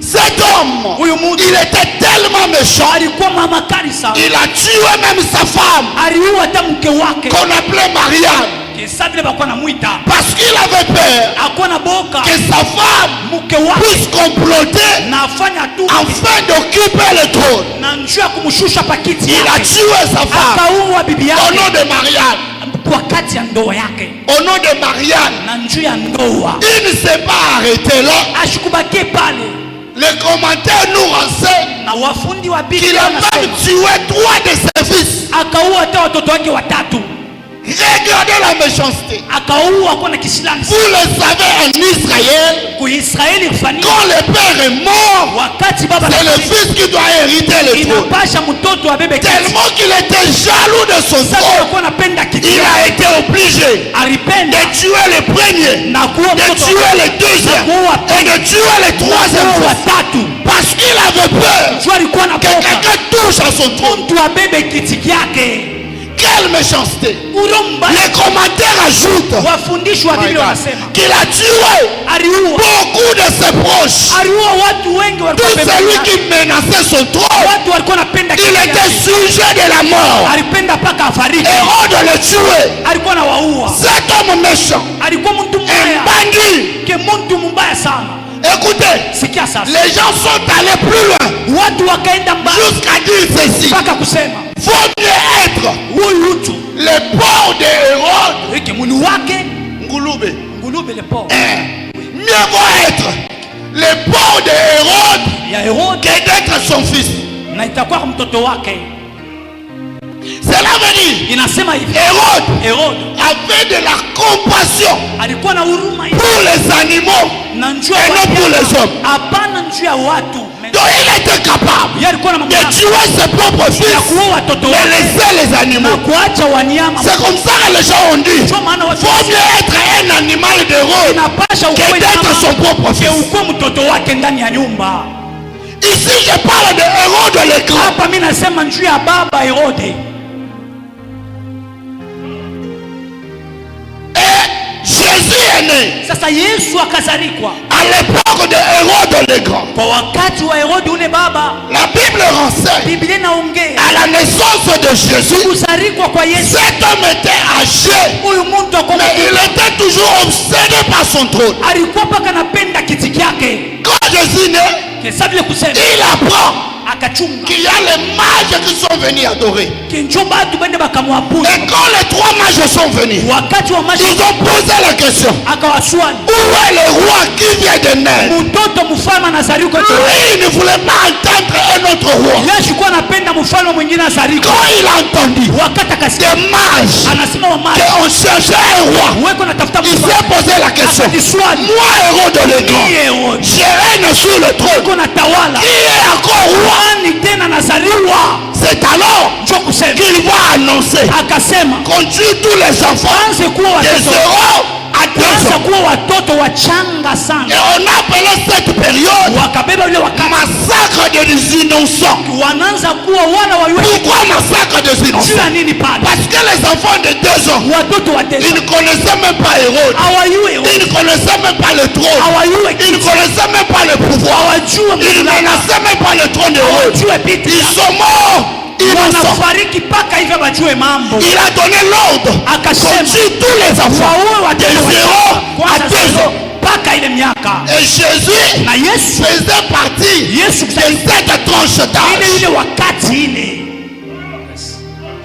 Cet homme, il était tellement méchant. Il a tué même sa femme, qu'on appelait Marianne, parce qu'il avait peur que sa femme puisse comploter afin d'occuper le trône. Il a tué sa femme au nom de Marianne. Au nom de Marianne, il ne s'est pas arrêté là. Les commentaires nous renseignent qu'il a même tué 3 de ses fils. Regardez la méchanceté. Vous le savez, en Israël, quand le père est mort, c'est le fils qui doit hériter le trône. Tellement qu'il était jaloux de son trône, il a été obligé de tuer le premier, de tuer le deuxième et de tuer le troisième fois. Parce qu'il avait peur que quelqu'un touche à son trône. Quelle méchanceté! Les commentaires ajoutent qu'il a tué beaucoup de ses proches. Tout celui qui menaçait son trône, il était sujet de la mort. Hérode le tuer. Cet homme méchant, un bandit. Écoutez, les gens sont allés plus loin jusqu'à dire ceci: faut mieux être le porc de Hérode. Mieux vaut être le porc de Hérode que d'être son fils. Cela veut dire Hérode avait de la compassion pour les animaux et non pour les hommes. Donc il était capable de tuer ses propres fils et laisser les animaux. C'est comme ça que les gens ont dit: faut mieux être un animal de Hérode que d'être son propre fils. Ici je parle de Hérode le Grand. Jésus est né à l'époque de Hérode le Grand. La Bible renseigne à la naissance de Jésus, cet homme était âgé, mais il était toujours obsédé par son trône. Quand Jésus est né, il apprend qu'il y a les mages qui sont venus adorer. Et quand les 3 mages sont venus, ils ont posé la question: où est le roi qui vient de naître? Lui, il ne voulait pas entendre un autre roi. Quand il a entendu des mages qui ont cherché un roi, il s'est posé la question: moi, Hérode le Grand, je règne sur le trône. Qui est encore roi? C'est alors qu'il va annoncer qu'on tue tous les enfants de 0 à 2 ans. Et on appelle cette période massacre des innocents. Pourquoi massacre des innocents? Parce que les enfants de 2 ans, ils ne connaissaient même pas Hérode. Ils ne connaissaient même pas le trône. Ils ne connaissaient même pas le pouvoir. Ils ne menaçaient même pas le trône d'Hérode. Ils sont morts. Il a donné l'ordre qu'on tue tous les enfants de 0 à 2 ans. Et Jésus faisait partie de cette tranche d'âge.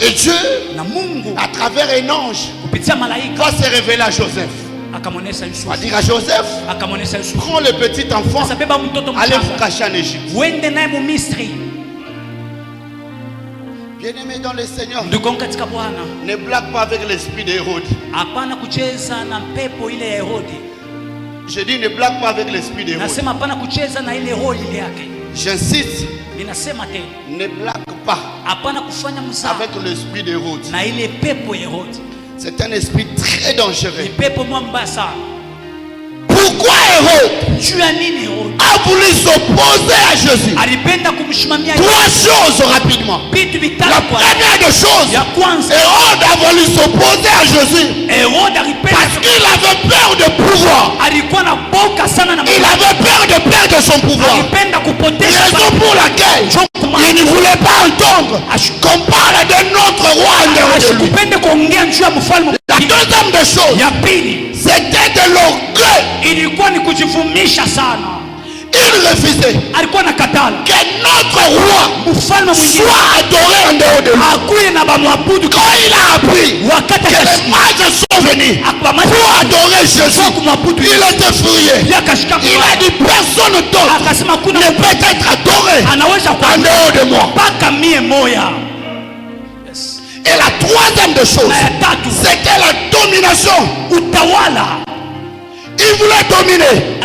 Et Dieu, à travers un ange, va se révéler à Joseph. On va dire à Joseph: prends le petit enfant, allez vous cacher en Égypte. Bien-aimé dans le Seigneur, ne blague pas avec l'esprit d'Hérode. Je dis ne blague pas avec l'esprit d'Hérode. J'insiste, ne blague pas avec l'esprit d'Hérode. C'est un esprit très dangereux. Pourquoi Hérode a voulu s'opposer à Jésus? 3 choses rapidement. La première des choses, Hérode a voulu s'opposer à Jésus parce qu'il avait peur de pouvoir. Il avait peur de perdre son son pouvoir. Raison pour laquelle il ne voulait pas entendre qu'on parle de notre roi en dehors de lui. La deuxième des choses, c'était de l'orgueil. Il refusait que notre roi soit adoré en dehors de lui. Quand il a appris que les mages sont venus pour adorer Jésus, il était furieux. Il a dit personne d'autre ne peut être adoré en dehors de moi. Et la troisième des choses, c'était la domination. Il voulait dominer.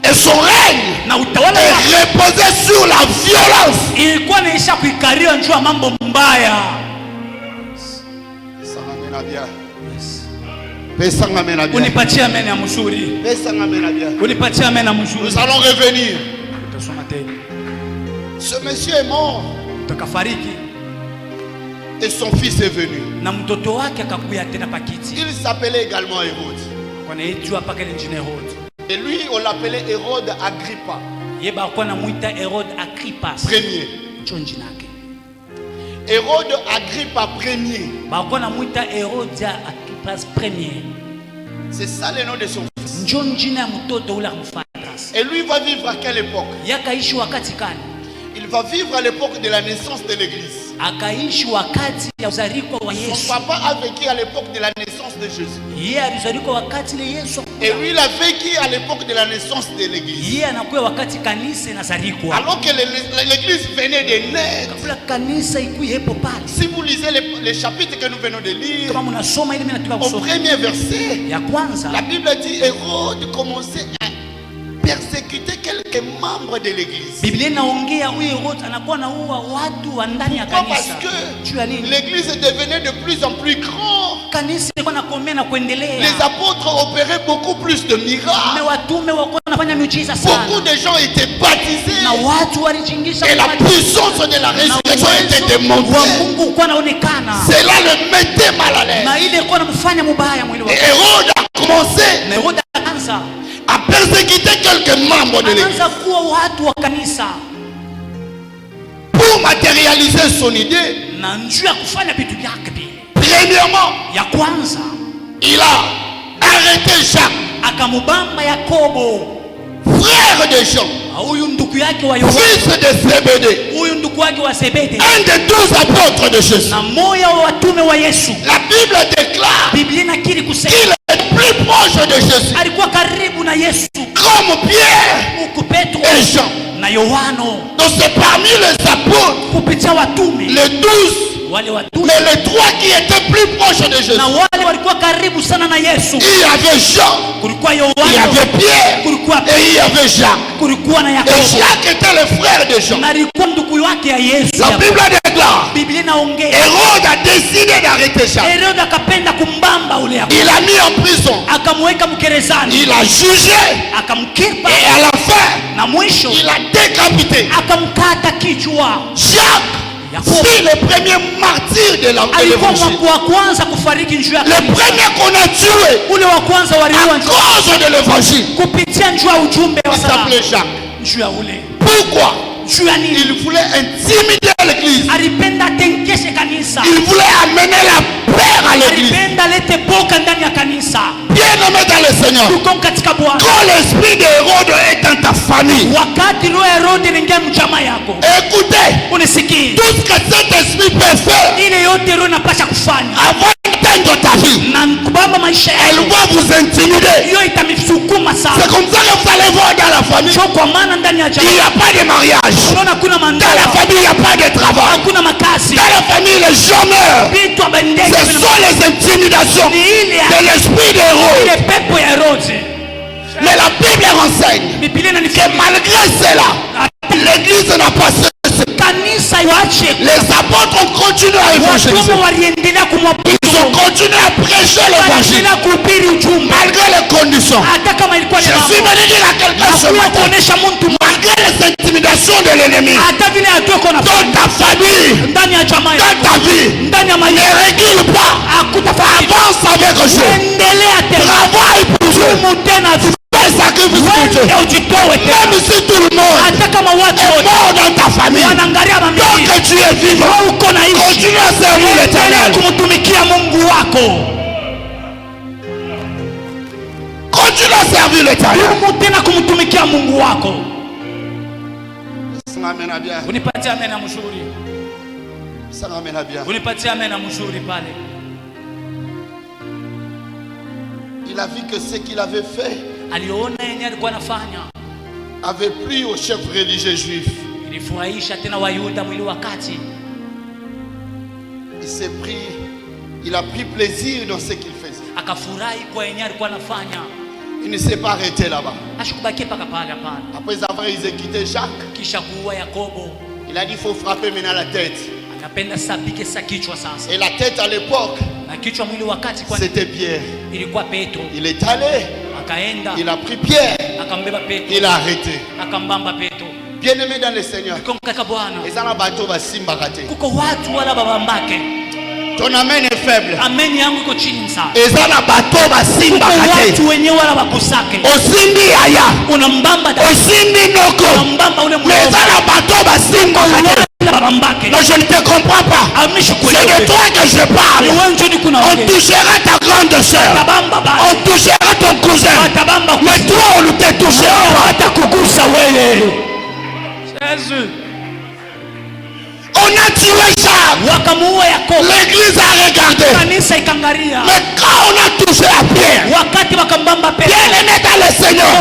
Et son règne est reposé sur la violence. Nous allons revenir. Ce monsieur est mort et son fils est venu. Il s'appelait également Hérode. Et lui, on l'appelait Hérode Agrippa. Premier. Hérode Agrippa premier. C'est ça le nom de son fils. Et lui va vivre à quelle époque? Il va vivre à l'époque de la naissance de l'église. Son papa a vécu à l'époque de la naissance de Jésus. Et lui, il a vécu à l'époque de la naissance de l'église. Alors que l'église venait de naître. Si vous lisez les chapitres que nous venons de lire, au premier verset, la Bible dit Hérode commençait à persécuter quelques membres de l'église. Parce que l'église devenait de plus en plus grande. Les apôtres opéraient beaucoup plus de miracles. Beaucoup de gens étaient baptisés. Et la puissance de la résurrection était démontrée. Cela le mettait mal à l'aise. Et Hérode a commencé à persécuter quelques membres de l'église pour matérialiser son idée. Premièrement, il a arrêté Jacques, frère de Jean, fils de Zébédée, un des 12 apôtres de Jésus. La Bible déclare qu'il est plus proche de Jésus comme Pierre et Jean. Donc c'est parmi les apôtres, les 12, mais les 3 qui étaient plus proches de Jésus. Il y avait Jean, il y avait Pierre et il y avait Jacques. Et Jacques était le frère de Jean. La Bible déclare Hérode a décidé d'arrêter Jacques. Il a mis en prison. Il a jugé. Et à la fin, il a décapité. Jacques fut le premier martyr de l'évangile. Le premier qu'on a tué à cause de l'évangile, il s'appelait Jacques. Pourquoi? Il voulait intimider l'église. Il voulait amener la paix à l'église. Bien aimé dans le Seigneur, quand l'esprit d'Hérode est dans ta famille, écoutez, tout ce que cet esprit peut faire avant d'atteindre ta vie, elle va vous intimider. C'est comme ça que vous allez voir dans la famille, il n'y a pas de mariage. Dans la famille, il n'y a pas de travail. Dans la famille, les gens meurent. Ce sont les intimidations de l'esprit d'Hérode. Mais la Bible renseigne que malgré cela, l'église n'a pas cessé. Les apôtres ont continué à évangéliser. Ils ont continué à prêcher l'évangile malgré les conditions. Je suis venu dire à quelqu'un ce matin, malgré les intimidations de l'ennemi, dans ta famille, dans ta vie, ne recule pas. Avance avec Dieu. Travaille pour Dieu. Fais sacrifice. difficulté, même si tout le monde est mort dans ta famille, tant que tu es vivant, continue à servir l'Éternel. Continue à servir l'Éternel. Unipatie amen na mzuri. Unipatie amen na mzuri pale. Il a vu que ce qu'il avait fait aliona yenye alikuwa anafanya avait plu aux chefs religieux juifs. Ilifurahisha tena Wayuda mwili wakati. Il a pris plaisir dans ce qu'il faisait. Akafurahi kwa yenye alikuwa anafanya. Il ne s'est pas arrêté là-bas. Après avoir exécuté Jacques, il a dit il faut frapper maintenant la tête. Et la tête à l'époque, c'était Pierre. Il est allé, il a pris Pierre, il a arrêté. Bien-aimé dans le Seigneur, ton amen est faible. Amen yangu iko chini sana. Ezana bato basimba kate. Watu wenyewe wala bakusake. Osimbi aya. Unambamba da. Osimbi noko. Unambamba ule mwe. Ezana bato basimba kate. Non, je ne te comprends pas. C'est de toi que je parle. On touchera ta grande soeur. On touchera ton cousin. Mais toi on ne te touchera pas. Jésus. On a tué Jacques. L'église a regardé. Mais quand on a touché à Pierre, bien-aimé dans le Seigneur,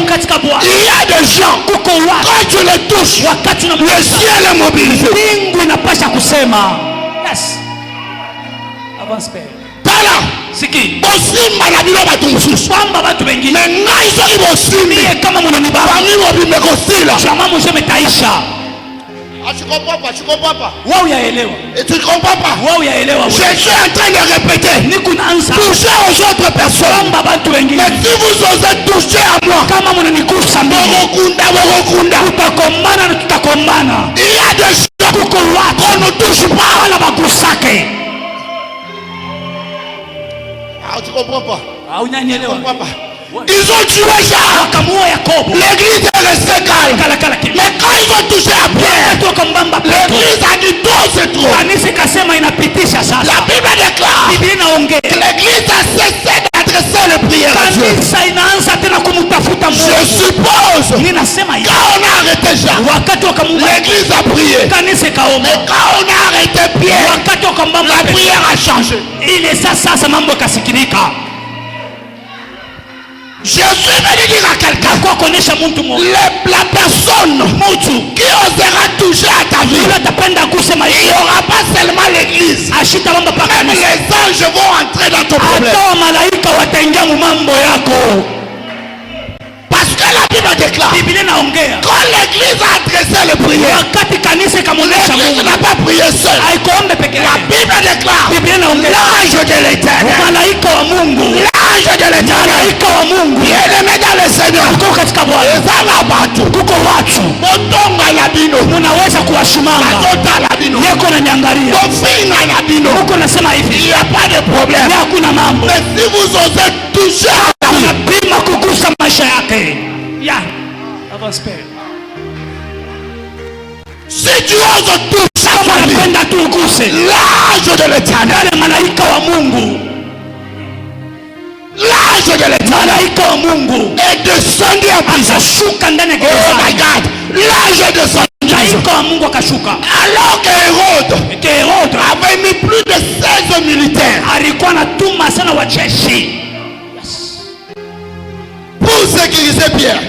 il y a des gens, quand tu les touches, le ciel est mobilisé. Tala, bosimba na bino batu mususu. Mais ngai soki bosimbi, bami mobimbe kosila. Ah, tu comprends pas, tu comprends pas. Et tu ne comprends pas. Je suis en train de répéter. Touchez aux autres personnes. Mais si vous osez toucher à moi, il y a des gens qu'on ne touche pas. Ah, tu comprends pas. Tu comprends pas. Ils ont tué Jacques. L'église est restée calme. Mais quand ils ont touché à Pierre, l'église a dit tout c'est trop. La Bible déclare que l'église a cessé d'adresser les prières à Dieu. Je suppose quand on a arrêté Jacques, l'église a prié. Mais quand on a arrêté Pierre, la prière a changé. Je suis venu dire à quelqu'un, la personne qui osera toucher à ta vie, il n'y aura pas seulement l'église, même les anges vont entrer dans ton problème. Parce que la Bible déclare, quand l'église a adressé le prière, l'église n'a pas prié seule. La Bible déclare, l'ange de l'Éternel, l'ange de l'Éternel, bien-aimé dans le Seigneur, ezala batu botonga na bino, batota na bino, bofinga na bino, il n'y a pas de problème. Mais si vous osez toucher à la vie, si tu oses toucher à la vie, l'ange de l'Éternel, l'ange de l'Éternel est descendu en prison. Oh my God, l'ange est descendu en prison. Alors qu'Hérode avait mis plus de 16 militaires pour sécuriser Pierre.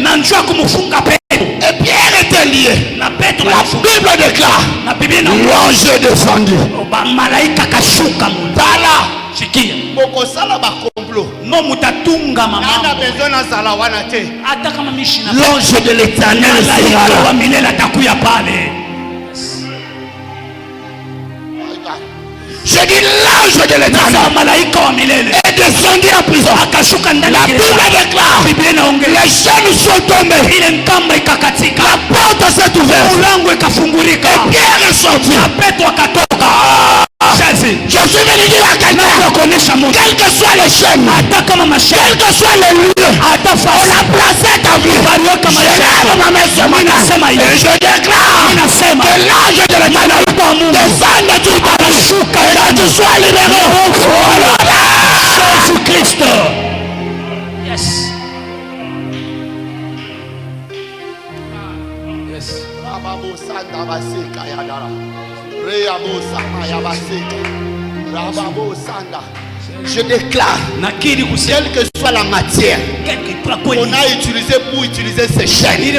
Et Pierre était lié. La Bible déclare, l'ange est descendu. Bokosala ba complot. L'ange de l'Éternel sera là. Je dis l'ange de l'Éternel est descendu en prison. La Bible déclare, les chaînes sont tombées, la porte s'est ouverte et Pierre est sorti. Je Je suis venu dire à quelqu'un, quelles que soient les chaînes, quels que soient les lieux, on a placé ta vie. Je lève ma main ce matin et je déclare que l'ange de l'Éternel descende sur ta vie et que tu sois libéré. Jésus-Christ. Yes. Yes. Je déclare, quelle que soit la matière qu'on a utilisée pour utiliser ces chaînes,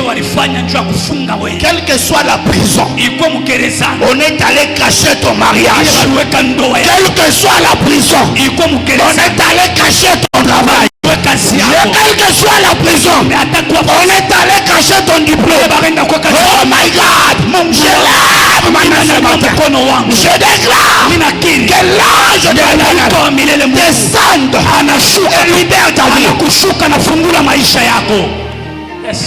quelle que soit la prison, on est allé cacher ton mariage. Quelle que soit la prison, on est allé cacher ton travail. Quelle que soit la prison, on est allé cacher ton diplôme. Oh my God, je lève ma main ce matin. Je déclare que l'ange de l'Éternel descende et libère ta vie. Yes.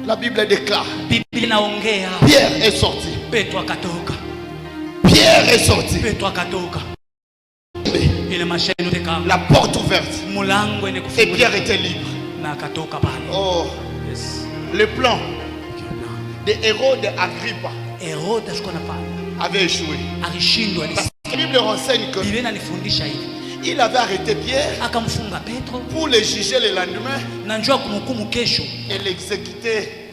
La Bible déclare, Pierre est sorti. Pierre est sorti. La porte ouverte. Et Pierre était libre. Oh, le plan des héros d'Agrippa avait échoué. Parce que la Bible renseigne que il avait arrêté Pierre pour le juger le lendemain et l'exécuter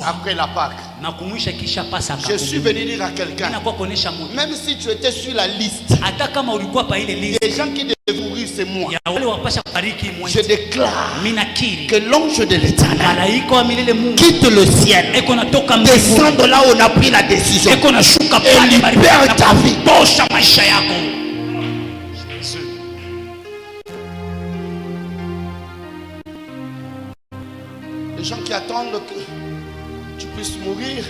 après la Pâque. Je suis venu dire à quelqu'un, même si tu étais sur la liste, les gens qui devaient mourir, c'est moi. Je déclare que l'ange de l'Éternel quitte le ciel, descend là où on a pris la décision et libère ta vie. Les gens qui attendent que tu puisses mourir,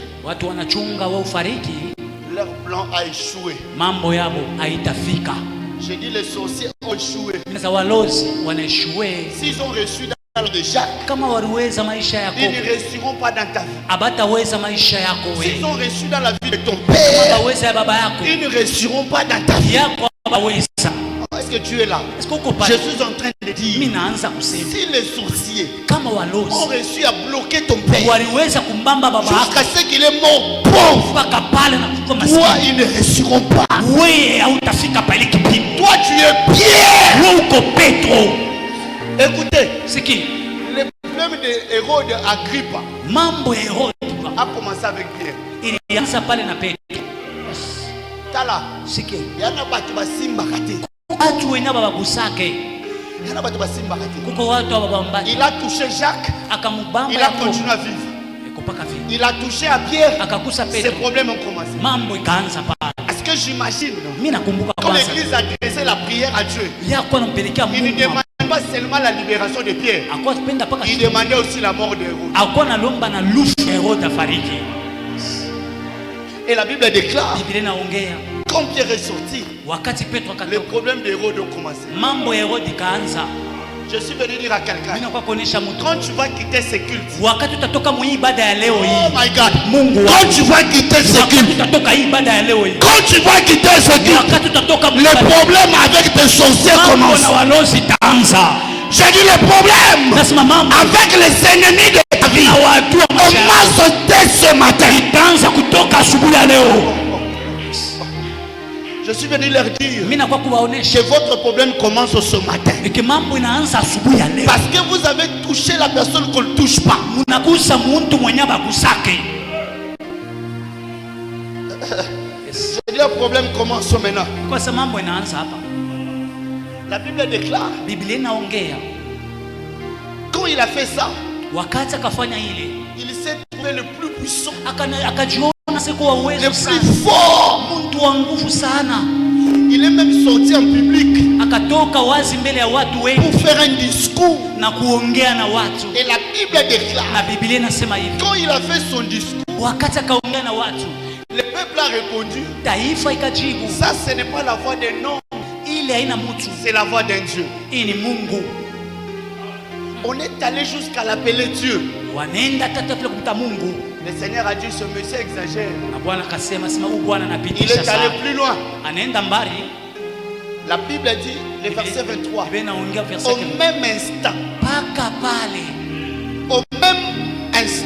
leur plan a échoué. J'ai dit les sorciers ont échoué. S'ils ont reçu dans la de Jacques, ils ne réussiront pas dans ta vie. S'ils ont reçu dans la vie de ton père, ils ne réussiront pas dans ta vie. Est-ce que tu es là? Je suis en train de dire, si les sorciers ont réussi à bloquer ton père jusqu'à ce qu'il est mort pauvre, toi ils ne réussiront pas. Toi tu es Pierre. Écoutez, le problème des héros d'Agrippa a commencé avec Pierre. Tala, il y a un bateau il a touché Jacques, il a continué à vivre. Il a touché à Pierre, ses problèmes ont commencé. Est-ce que j'imagine quand l'église a adressé la prière à Dieu, il ne demande pas seulement la libération de Pierre, il demandait aussi la mort d'Hérode. Et la Bible déclare, quand Pierre est sorti, le problème d'Hérode a commencé. Je suis venu dire à quelqu'un, quand tu vas quitter ce culte, oh my God, quand tu vas quitter ce culte, le problème avec tes sorciers commence. J'ai dit le problème avec les ennemis de ta vie commence dès ce matin. Je suis venu leur dire que votre problème commence ce matin. Parce que vous avez touché la personne qu'on ne touche pas. Je dis le problème commence maintenant. La Bible déclare, quand il a fait ça, il s'est trouvé le plus puissant, le plus fort. Il est même sorti en public pour faire un discours. Et la Bible déclare, quand il a fait son discours, le peuple a répondu, ça ce n'est pas la voix d'un homme, c'est la voix d'un Dieu. On est allé jusqu'à l'appeler Dieu. Le Seigneur a dit ce monsieur exagère. Il est allé plus loin. La Bible dit, le verset 23, au même instant, au même instant,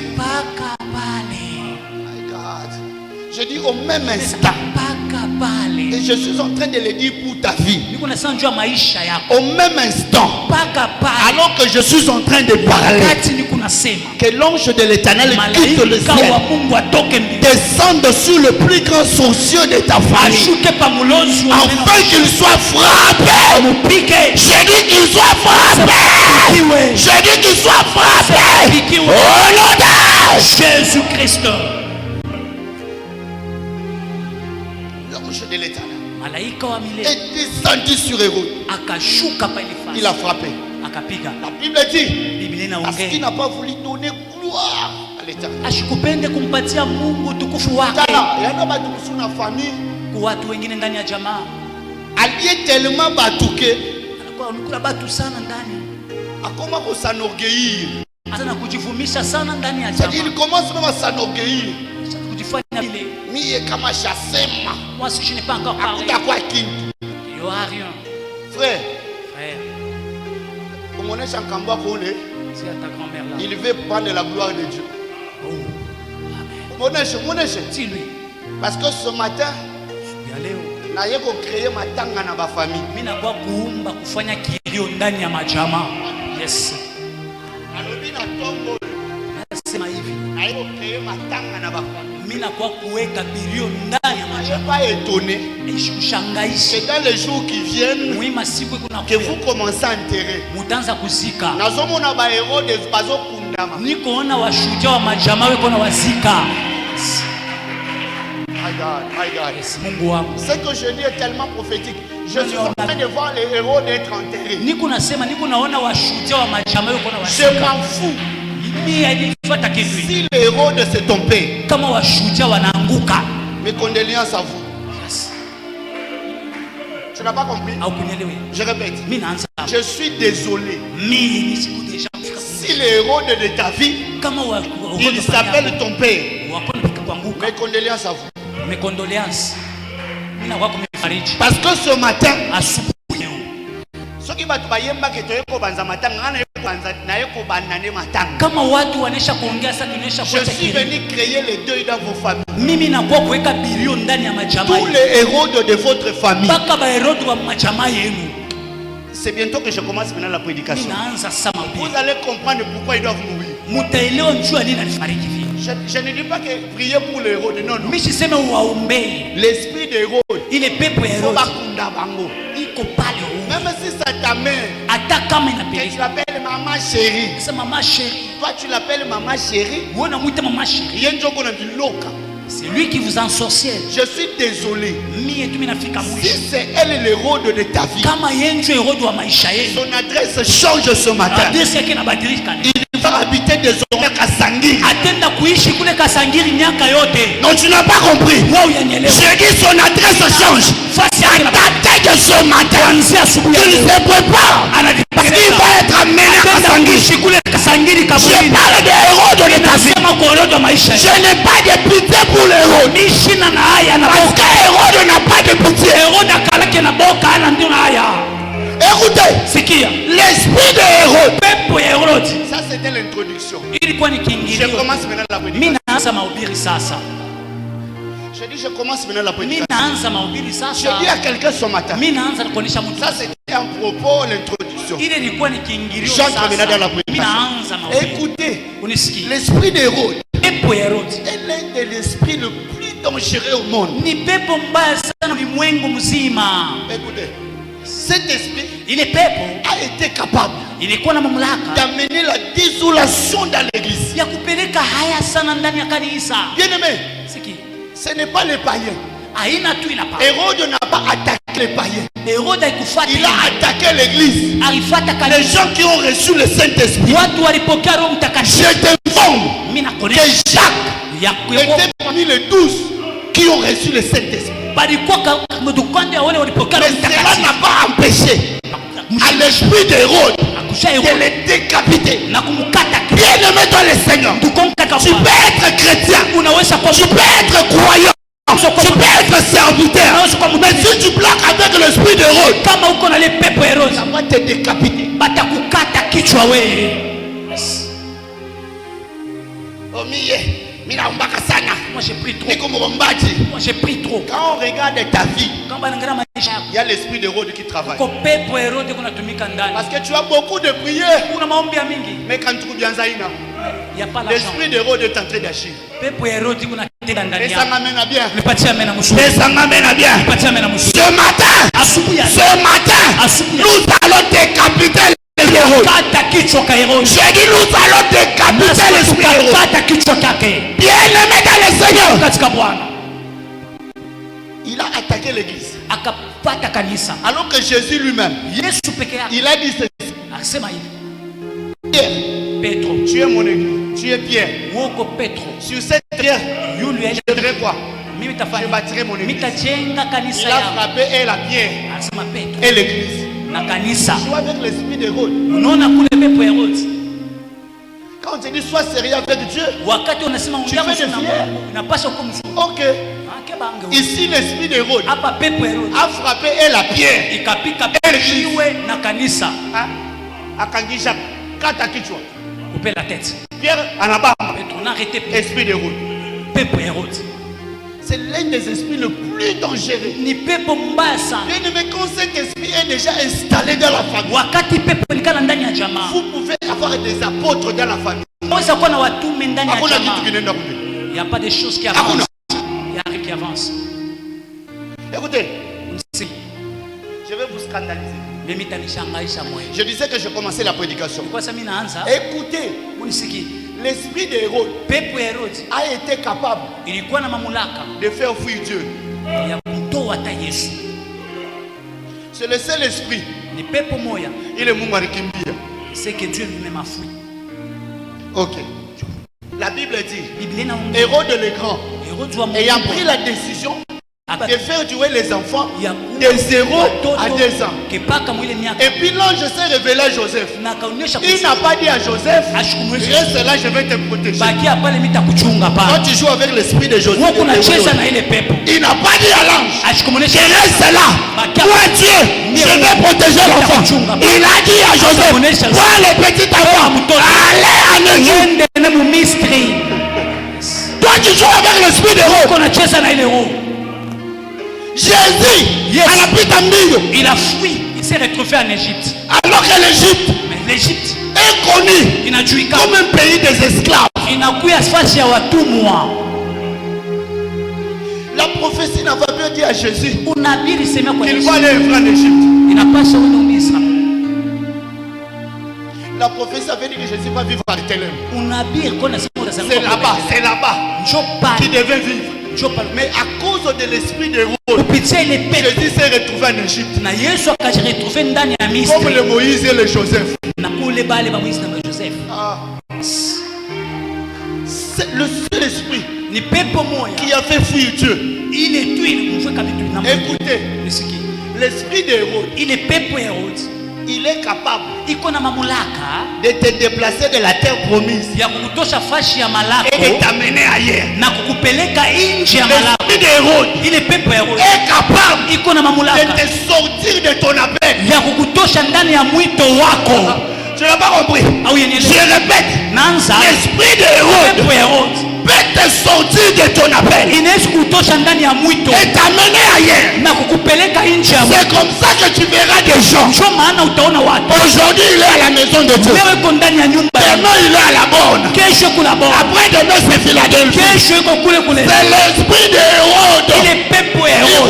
je dis au même instant, et je suis en train de le dire pour ta vie, au même instant, alors que je suis en train de parler, que l'ange de l'Éternel quitte le ciel, descende sur le plus grand sorcier de ta famille, afin qu'il soit frappé. Je dis qu'il soit frappé. Je dis qu'il soit frappé. Au nom de Jésus-Christ. L'ange de l'Éternel est descendu sur Hérode. Il a frappé. La Bible dit, parce qu'il n'a pas voulu donner gloire à l'Éternel. Il y a une famille. Allié tellement batouké. A comment s'enorgueillir. Il commence même à s'enorgueillir. Moi si je n'ai pas encore parlé. Frère. Il veut prendre la gloire de Dieu. Dis-lui. Parce que ce matin, je vais créer ma tanga dans ma famille. Yes. Je ne suis pas étonné que dans les jours qui viennent, que vous commencez à enterrer. My God. Ce que je dis est tellement prophétique. Je suis en train de voir les héros d'être enterrés. Je m'en fous. Si les héros de se tomber, mes condoléances à vous. Tu n'as pas compris? Je répète. Je suis désolé. Si les héros de ta vie, il s'appelle ton père. Mes condoléances à vous. Mes condoléances. Parce que ce matin, je suis venu créer les deuils dans vos familles. Tous les héros de votre famille. C'est bientôt que je commence maintenant la prédication. Vous allez comprendre pourquoi ils doivent mourir. Je ne dis pas que prier pour les héros. Non, non. L'esprit des héros. Il est peuple héros. Même si ça t'amène, que tu l'appelles maman chérie. Toi tu l'appelles maman chérie. C'est lui qui vous ensorcelle. Je suis désolé. Si c'est elle l'héros de ta vie, son adresse change ce matin. Il va habiter désormais Kasangiri. Non, tu n'as pas compris. Je dis son adresse change. À dater de ce matin, il se prépare. Parce qu'il va être amené à Kasangiri. Je parle des héros de ta vie. Je n'ai pas de pitié pour les héros. Parce qu'un héros n'a pas de pitié. Écoutez, l'esprit de Hérode. Ça c'était l'introduction. Je commence maintenant la prédication. Je dis je commence maintenant la prédication. Je dis à quelqu'un ce matin. Ça c'était un propos, l'introduction. J'entre maintenant dans la prédication. Écoutez, l'esprit d'Hérode est l'un de l'esprit le plus dangereux au monde. Écoutez, cet esprit a été capable d'amener la désolation dans l'église. Bien aimé, ce n'est pas les païens. Hérode n'a pas attaqué les païens. Il a attaqué l'église. Les gens qui ont reçu le Saint-Esprit. Je t'informe que Jacques était parmi les 12 qui ont reçu le Saint-Esprit. Mais cela n'a pas empêché à l'esprit d'Hérode de le décapiter. Bien aimé dans le Seigneur, tu peux être chrétien, tu peux être croyant, tu peux être serviteur, mais si tu bloques avec l'esprit d'Hérode, ça va te décapiter. Oh moi j'ai pris trop. Moi j'ai pris trop. Quand on regarde ta vie, il y a l'esprit d'Hérode qui travaille. Parce que tu as beaucoup de prières. Mais quand tu viens à l'esprit d'Hérode est en train d'agir. Et ça m'amène à bien. Et ça m'amène à bien. Ce matin, nous allons décapiter l'Hérode. J'ai dit nous allons décapiter l'esprit d'Hérode. Bien aimé dans le Seigneur. Il a attaqué l'église. Alors que Jésus lui-même, il a dit ceci. Pierre, tu es mon église, tu es Pierre. Sur cette pierre, je dirai quoi? Je bâtirai mon église. Il a frappé et la pierre et l'église. Sois avec l'esprit d'Hérode. Quand on te dit sois sérieux avec Dieu, tu fais des fiers. Ok. Ici l'esprit d'Hérode a frappé et la pierre et l'église. Akangisha kata kichwa. Couper la tête. Pierre anabamba. On a arrêté esprit d'Hérode. C'est l'un des esprits le plus dangereux. Bien aimé, quand cet esprit est déjà installé dans la famille, vous pouvez avoir des apôtres dans la famille. Il n'y a pas de choses qui avancent. Il y a rien qui avance. Écoutez, je vais vous scandaliser. Je disais que je commençais la prédication. Écoutez, l'esprit d'Hérode a été capable de faire fuir Dieu. C'est le seul esprit. Il est Moumarkimbia. C'est que Dieu lui-même a fui. Ok. La Bible dit Hérode le Grand, ayant pris la décision de faire jouer les enfants de 0 à 2 ans. Et puis l'ange s'est révélé à Joseph. Il n'a pas dit à Joseph, reste là, je vais te protéger. Quand tu joues avec l'esprit de Joseph, il n'a pas dit à l'ange, reste là, toi Dieu, je vais protéger l'enfant. Il a dit à Joseph, toi les petits enfants, allez à Égypte. Toi tu joues avec l'esprit d'Hérode. Jésus, il a fui, il s'est retrouvé en Égypte. Alors que l'Égypte est connue comme un pays des esclaves. La prophétie n'a pas bien dit à Jésus qu'il va aller en Égypte. La prophétie avait dit que Jésus va vivre à Bethléem. C'est là-bas qu'il devait vivre. Mais à cause de l'esprit d'Hérode, Jésus s'est retrouvé en Égypte. Comme le Moïse et le Joseph. C'est le seul esprit qui a fait fuir Dieu. Écoutez, l'esprit d'Hérode, il est capable de te déplacer de la terre promise et de t'amener ailleurs. L'esprit d'Hérode est capable de te sortir de ton appel. Tu n'as pas compris? Je répète, l'esprit d'Hérode peut te sortir de ton appel et t'amener ailleurs. C'est comme ça que tu verras des gens. Aujourd'hui il est à la maison de Dieu, demain il est à la borne, après demain c'est Philadelphie. C'est l'esprit d'Hérode. Il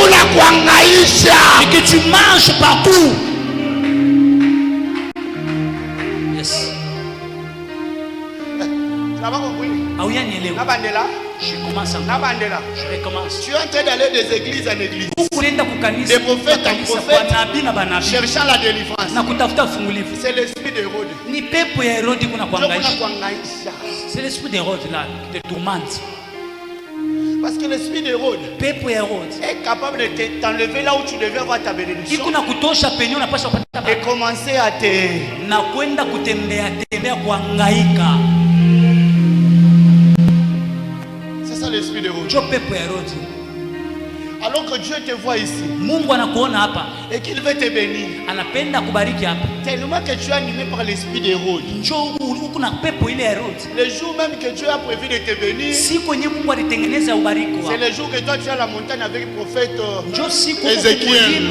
la kuangaisha et que tu marches partout. Tu n'as pas compris? Je recommence. Tu es en train d'aller des églises en église, des prophètes en prophètes, cherchant la délivrance. C'est l'esprit d'Hérode. C'est l'esprit d'Hérode là qui te tourmente. Parce que l'esprit d'Hérode est capable de t'enlever là où tu devais avoir ta bénédiction et commencer à te... C'est ça l'esprit d'Hérode. Alors que Dieu te voit ici et qu'il veut te bénir, tellement que tu es animé par l'esprit d'Hérode, le jour même que Dieu a prévu de te bénir, c'est le jour que toi tu es à la montagne avec le prophète Ézéchiel.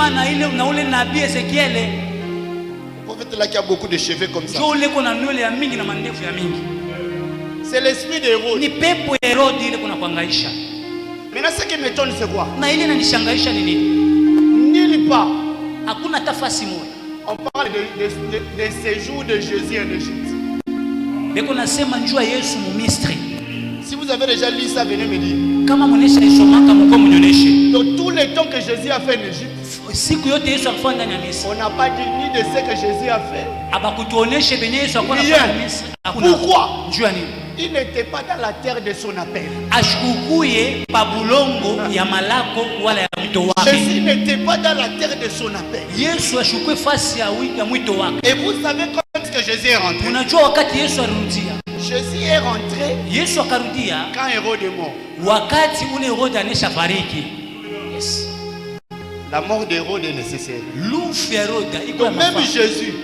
Le prophète là qui a beaucoup de cheveux comme ça. C'est l'esprit d'Hérode. Maintenant, ce qui m'étonne, c'est quoi? Nulle part. On parle de séjour de Jésus en Égypte. Si vous avez déjà lu ça, venez me dire. Dans tous les temps que Jésus a fait en Égypte, on n'a pas dit ni de ce que Jésus a fait. Rien. Pourquoi? Il n'était pas dans la terre de son appel. Jésus n'était pas dans la terre de son appel. Et vous savez quand est-ce que Jésus est rentré? Jésus est rentré quand Hérode est mort. La mort d'Hérode est nécessaire. Donc même Jésus,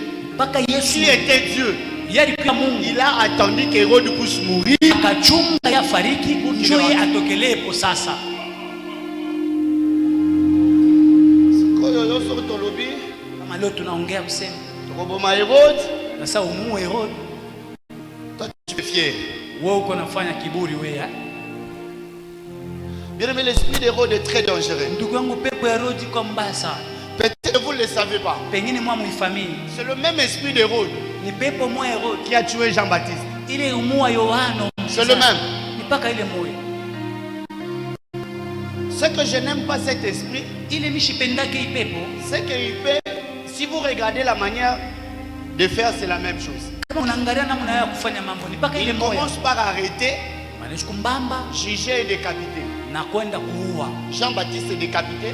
qui était Dieu, il a attendu qu'Hérode puisse mourir. Toi tu es fier. Bien aimé, l'esprit d'Hérode est très dangereux. Peut-être que vous ne le savez pas. C'est le même esprit d'Hérode qui a tué Jean-Baptiste. C'est le même. Ce que je n'aime pas cet esprit, c'est qu'il peut, si vous regardez la manière de faire, c'est la même chose. Il commence par arrêter, juger et décapiter. Jean-Baptiste est décapité,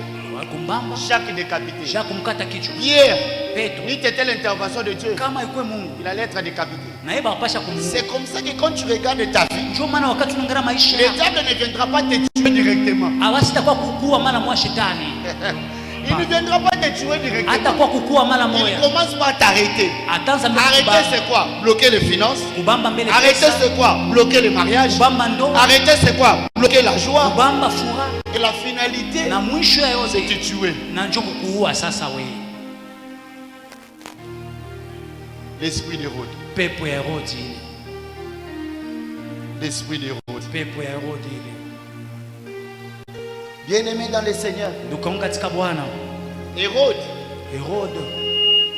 Jacques est décapité. Pierre, ni c'était l'intervention de Dieu, il allait être décapité. C'est comme ça que quand tu regardes ta vie, le diable ne viendra pas te tuer directement. Il ne viendra pas te tuer directement. Il commence par t'arrêter. Arrêter c'est quoi? Bloquer les finances. Arrêter c'est quoi? Bloquer le mariage. Arrêter c'est quoi? Bloquer la joie. Et la finalité, c'est de tuer. L'esprit d'Hérode. L'esprit d'Hérode. Bien-aimé dans le Seigneur, Hérode,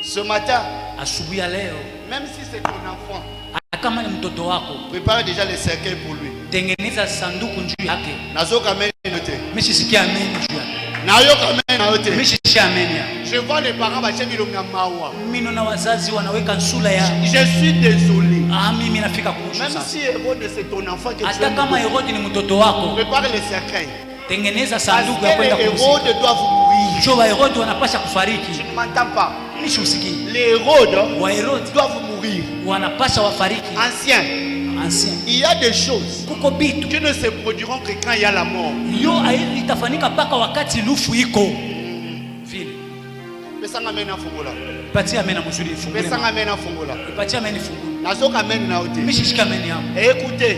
ce matin, même si c'est ton enfant, prépare déjà le cercueil pour lui. Je vois les parents. Je suis désolé. Même si Hérode c'est ton enfant que tu aimes, prépare le cercueil. Parce que les Hérodes doivent mourir. Je ne m'entends pas. Les Hérodes doivent mourir. Anciens. Il y a des choses qui ne se produiront que quand il y a la mort. Et écoutez,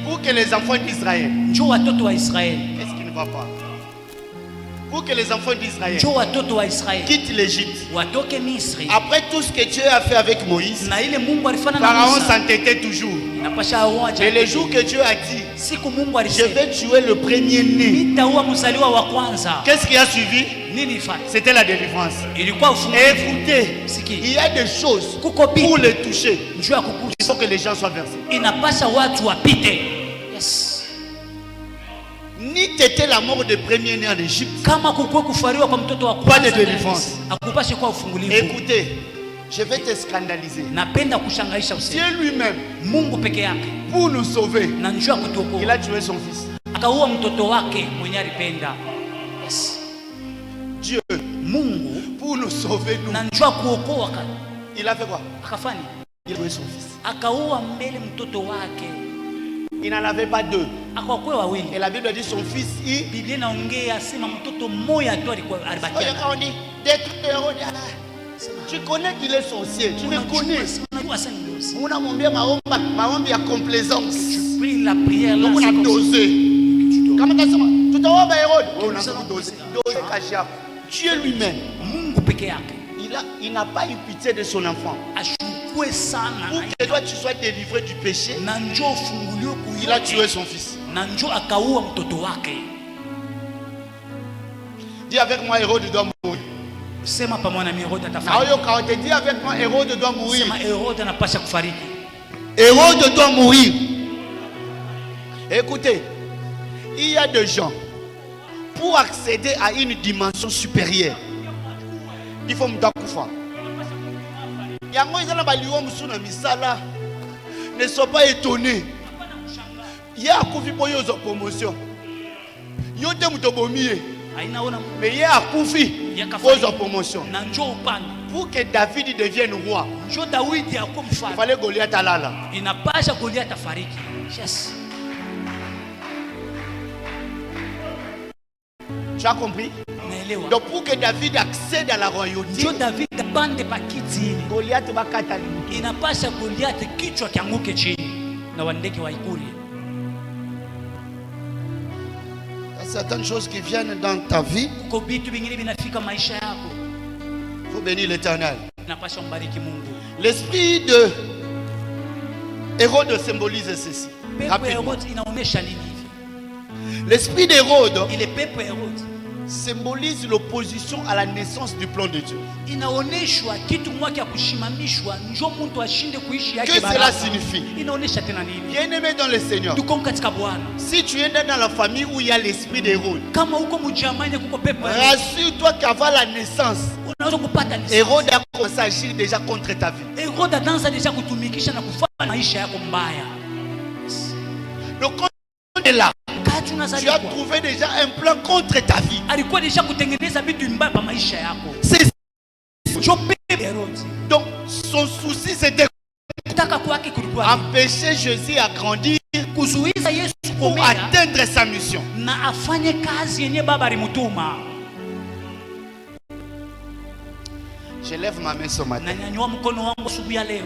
pour que les enfants d'Israël, qu'est-ce qui ne va pas? Pour que les enfants d'Israël quittent l'Égypte, après tout ce que Dieu a fait avec Moïse, Pharaon s'entêtait toujours. Mais le jour que Dieu a dit, je vais tuer le premier-né, qu'est-ce qui a suivi? C'était la délivrance. Et écoutez, il y a des choses pour les toucher, il faut que les gens soient versés. Ni t'étais la mort de premier-né en Égypte, pas de délivrance. Écoutez, je vais te scandaliser. Dieu lui-même, pour nous sauver, il a tué son fils. akaua mtoto wake mwenye alipenda. Yes. Dieu, Mungu, pour nous sauver nous, na njoo kuokoa. Il a fait quoi? Akafanya? Il a tué son fils. Akaua mbele mtoto wake. Il n'en avait pas deux. Akakuwa wawili. Et la Bible dit son fils, Biblia inaongea sema mtoto mmoja tu alikuwa alibakia. On dit tu connais qu'il est sorcier, tu le connais. On a mon bien maombi à complaisance. Tu pries la prière là. On a dosé. Comment tu sais? Tout à l'heure Hérode. On a dosé. Dieu lui-même. Mungu peke yake. Il n'a pas eu pitié de son enfant. Pour que toi tu sois délivré du péché, il a tué son fils. Dis avec moi, Hérode doit mourir. Dis avec moi, Hérode doit mourir. Hérode doit mourir. Écoutez, il y a des gens, pour accéder à une dimension supérieure, il faut m'dakoufa. Ne sois pas étonné. Il y a un koufi pour une promotion. Il y a un koufi. Mais il y a un koufi pour une promotion. Pour que David devienne roi, il fallait Goliath à l'ala. Il n'a pas Goliath à Farik. Yes. Tu as compris? Donc pour que David accède à la royauté, Goliath va katali. Inapasha Goliath kichwa kianguke chini na wandeke waikuli. Il y a certaines choses qui viennent dans ta vie. Kuko vitu vingine vinafika maisha yako. Faut bénir l'Éternel. Inapasha mbariki Mungu. L'esprit de Hérode symbolise ceci. L'esprit d'Hérode, il est peuple Hérode, symbolise l'opposition à la naissance du plan de Dieu. Que cela signifie? Bien-aimé dans le Seigneur, si tu es dans la famille où il y a l'esprit d'Hérode, rassure-toi qu'avant la naissance, Hérode a commencé à agir déjà contre ta vie. Donc quand tu es là, tu as trouvé déjà un plan contre ta vie. C'est donc son souci c'était empêcher Jésus à grandir pour atteindre sa mission. Je lève ma main ce matin.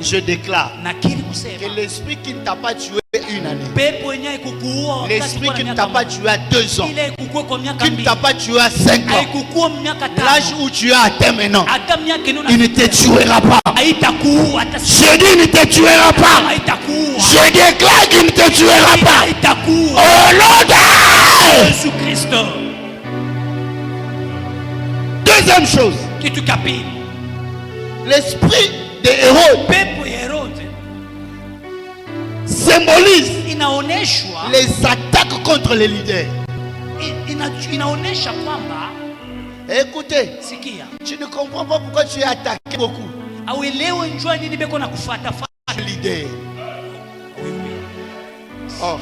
Je déclare que l'esprit qui ne t'a pas tué une année, l'esprit qui ne t'a pas tué à 2 ans, qui ne t'a pas tué à 5 ans, l'âge où tu as atteint maintenant, il ne te tuera pas. Je dis il ne te tuera pas. Je déclare qu'il ne te tuera pas. Au nom de Jésus-Christ. Deuxième chose, l'esprit de Hérode symbolise les attaques contre les leaders. Écoutez, tu ne comprends pas pourquoi tu es attaqué beaucoup. Leader. Oh.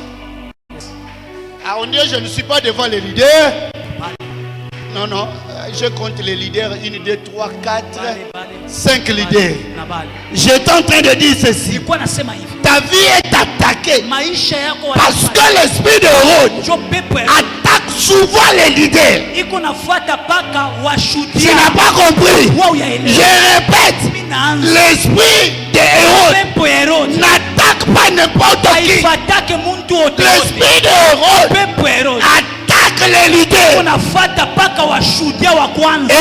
On dit je ne suis pas devant les leaders. Non, non. Je compte les leaders, 1, 2, 3, 4, 5 leaders. J'étais en train de dire ceci. Ta vie est attaquée parce que l'esprit de Hérode attaque souvent les leaders. Tu n'as pas compris. Je répète, l'esprit de Hérode n'attaque pas n'importe qui. L'esprit de Hérode attaque les leaders.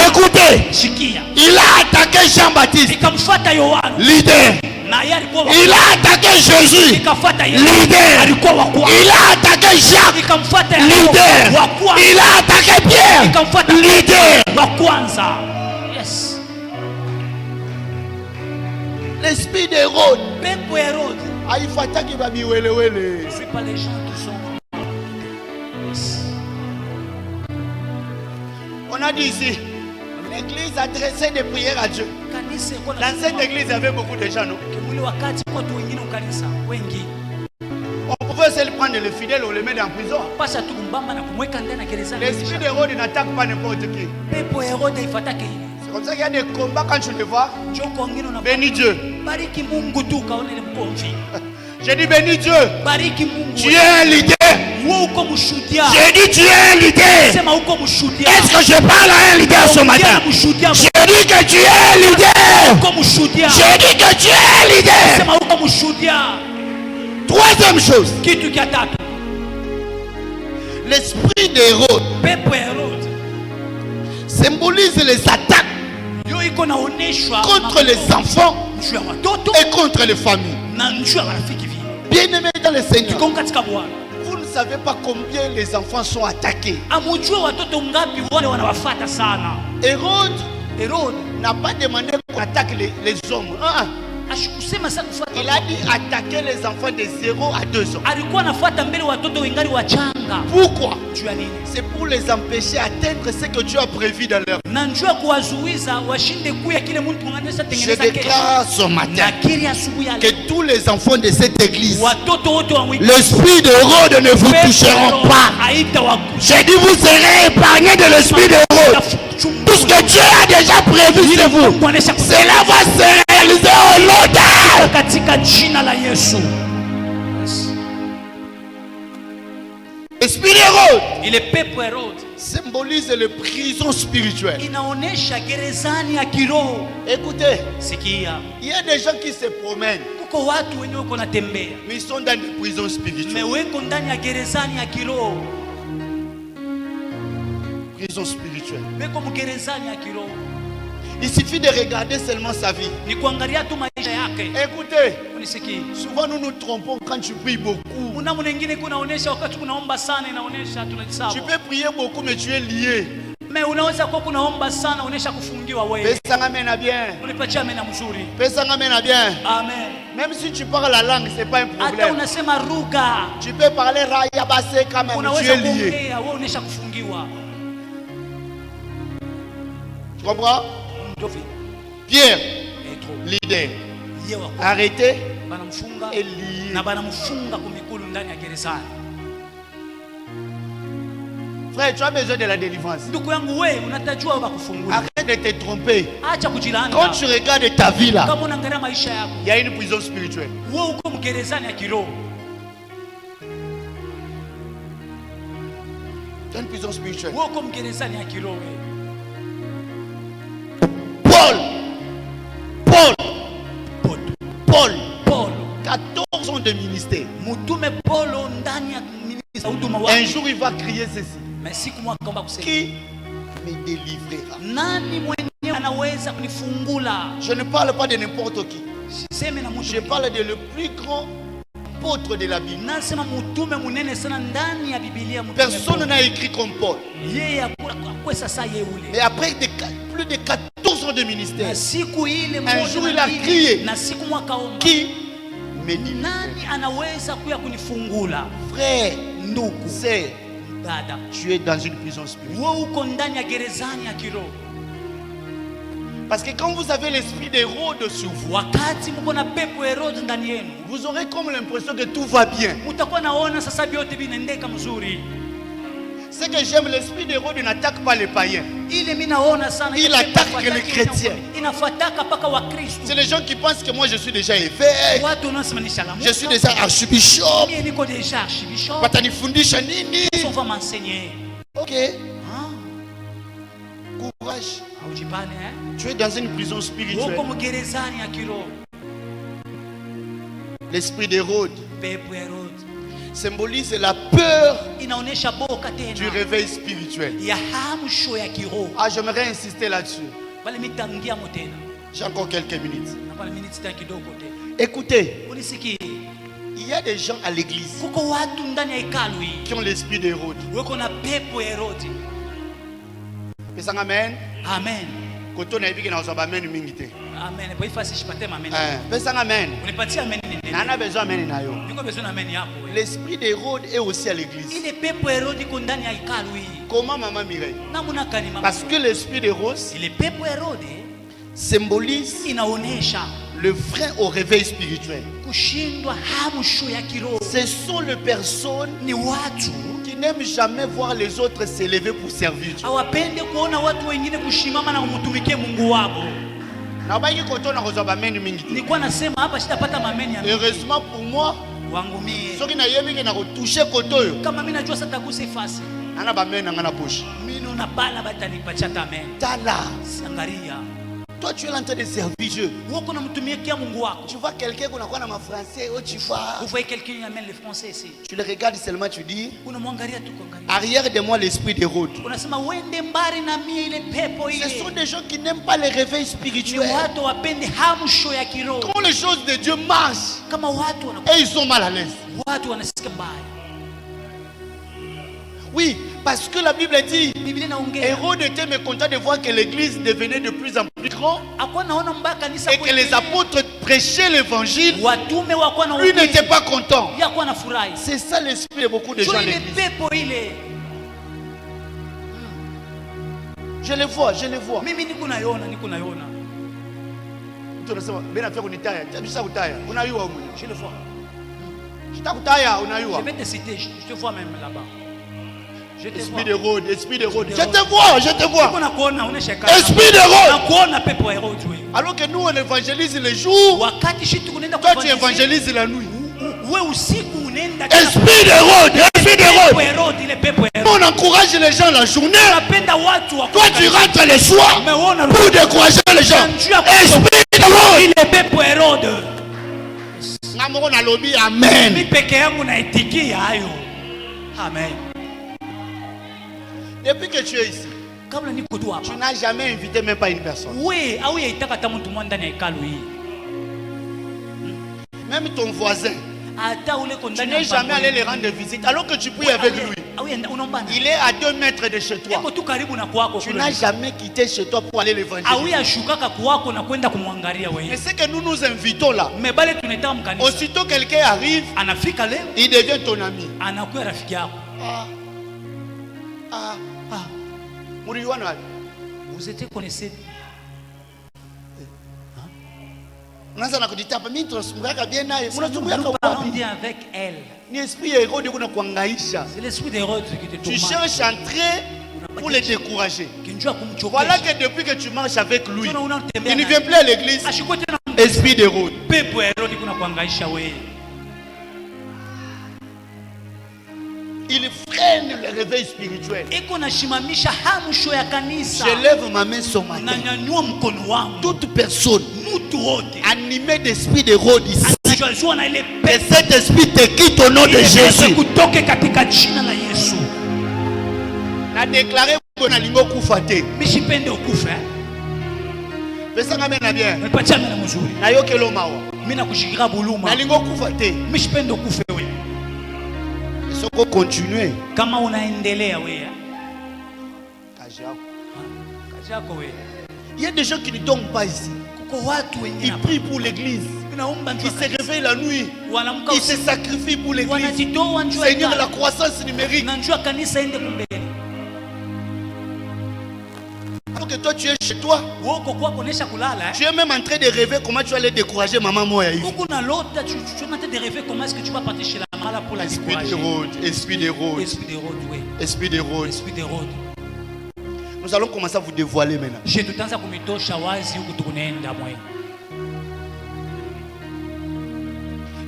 Écoutez, il a attaqué Jean-Baptiste, leader. Il a attaqué Jésus, leader. Il a attaqué Jacques, leader. Il a attaqué Pierre, leader. L'esprit d'Hérode, il faut attaquer Babi Wele Wele. C'est pas les gens qui sont. On a dit ici, l'église adressait des prières à Dieu. Dans cette église, il y avait beaucoup de gens, non? On pouvez essayer de prendre le fidèle, on le met en prison. L'esprit d'Hérode n'attaque pas n'importe qui. C'est comme ça qu'il y a des combats quand tu le vois. Bénis Dieu. J'ai dit bénis Dieu. Tu es un leader. J'ai dit tu es un leader. Est-ce que je parle à un leader ce matin? J'ai dit que tu es un leader. J'ai dit que tu es un leader. Troisième chose. L'esprit d'Hérode symbolise les attaques contre les enfants et contre les familles. Bien-aimés dans le Seigneur, vous ne savez pas combien les enfants sont attaqués. Hérode n'a pas demandé qu'on attaque les hommes. Il a dit attaquer les enfants de 0 à 2 ans. Pourquoi? C'est pour les empêcher d'atteindre ce que Dieu a prévu dans leur vie. Je déclare ce matin que tous les enfants de cette église, l'esprit d'Hérode ne vous toucheront pas. J'ai dit vous serez épargnés de l'esprit d'Hérode. Tout ce que Dieu a déjà prévu sur vous, cela va se réaliser au long terme. L'esprit d'Hérode symbolise les prisons spirituelles. Écoutez, il y a des gens qui se promènent, mais ils sont dans des prisons spirituelles. Prison spirituelle. Il suffit de regarder seulement sa vie. Écoutez, souvent nous nous trompons quand tu pries beaucoup. Tu peux prier beaucoup mais tu es lié. Même si tu parles la langue, ce n'est pas un problème. Tu peux parler rayabase quand même, tu es lié. Tu comprends? Pierre, leader, arrêté et lié. Frère, tu as besoin de la délivrance. Arrête de te tromper. Quand tu regardes ta vie là, il y a une prison spirituelle. Il y a une prison spirituelle. Paul, 14 ans de ministère. Un jour il va crier ceci: qui me délivrera? Je ne parle pas de n'importe qui. Je parle de le plus grand apôtre de la Bible. Personne n'a écrit comme Paul. Et après plus de 14 ans de ministère, un jour il a crié: qui me délivrera? Frère, c'est tu es dans une prison spirituelle. Parce que quand vous avez l'esprit d'Hérode sur vous, vous aurez comme l'impression que tout va bien. Ce que j'aime, l'esprit d'Hérode n'attaque pas les païens. Il attaque que les chrétiens. C'est les gens qui pensent que moi je suis déjà évêque, je suis déjà archbishop. Ok. Courage. Tu es dans une prison spirituelle. L'esprit d'Hérode symbolise la peur du réveil spirituel. Ah, j'aimerais insister là-dessus. J'ai encore quelques minutes. Écoutez, il y a des gens à l'église qui ont l'esprit d'Hérode. Amen. Amen. Amen. L'esprit d'Hérode est aussi à l'église. Comment maman Mireille? Parce que l'esprit d'Hérode symbolise le frein au réveil spirituel. Ce sont les personnes qui n'aiment jamais voir les autres s'élever pour servir Dieu. Heureusement pour moi, ceux qui n'ont pas touché Kotoyo, toi tu es en train de servir Dieu. Tu vois quelqu'un qu'on a quoi dans ma français, tu vois. Vous voyez quelqu'un qui amène les Français ici. Tu le regardes seulement, tu dis, arrière de moi l'esprit d'Hérode. Ce sont des gens qui n'aiment pas les réveils spirituels. Quand les choses de Dieu marchent, et ils sont mal à l'aise. Oui, parce que la Bible dit, Hérode était mécontent de voir que l'église devenait de plus en plus grande et que les apôtres prêchaient l'évangile. Lui n'était pas content. C'est ça l'esprit de beaucoup de gens à l'église. Je le vois, je le vois. Je le vois. Je vais te citer, je te vois même là-bas. Esprit de Hérode, esprit de Hérode. Je te vois, je te vois. Esprit de Hérode. Alors que nous on évangélise le jour, toi tu évangélises la nuit. Esprit de Hérode, esprit de Hérode. On encourage les gens la journée. Toi tu rentres le soir pour décourager les gens. Esprit de Hérode. Amen. Amen. Depuis que tu es ici, tu n'as jamais invité même pas une personne. Même ton voisin, tu n'es jamais allé les rendre visite alors que tu pries avec lui. Il est à 2 mètres de chez toi. Tu n'as jamais quitté chez toi pour aller l'évangéliser. Mais c'est que nous nous invitons là. Aussitôt quelqu'un arrive, il devient ton ami. Vous étiez connaissé. C'est avec elle. C'est l'esprit d'Hérode qui te tourmente. Tu cherches à entrer pour les décourager. Voilà que depuis que tu marches avec lui, il ne vient plus à l'église. Esprit d'Hérode. Il freine le réveil spirituel. Je lève ma main ce matin. Toute personne animée d'esprit d'Hérode ici, et cet esprit te quitte au nom de Jésus. A déclaré que na lingo kufate. Mishipende okufa. Pesa ngame na bien. Mepatia mena mzuri. Na yokelo mawa. Mina kushikira buluma. Na lingo kufate. Mishipende okufa wewe. Soko continuer. Kama unaendelea wewe. Kajako wewe. Il y a des gens qui ne dorment pas ici. Ils prient pour l'église. Ils se réveillent la nuit. Ils se sacrifient pour l'église. Seigneur, la croissance numérique. Alors que toi tu es chez toi, tu es même en train de rêver comment tu vas aller décourager maman Moya. Tu es en train de rêver comment est-ce que tu vas partir chez la maman pour la décourager. Esprit d'Hérode. Esprit d'Hérode. Nous allons commencer à vous dévoiler maintenant.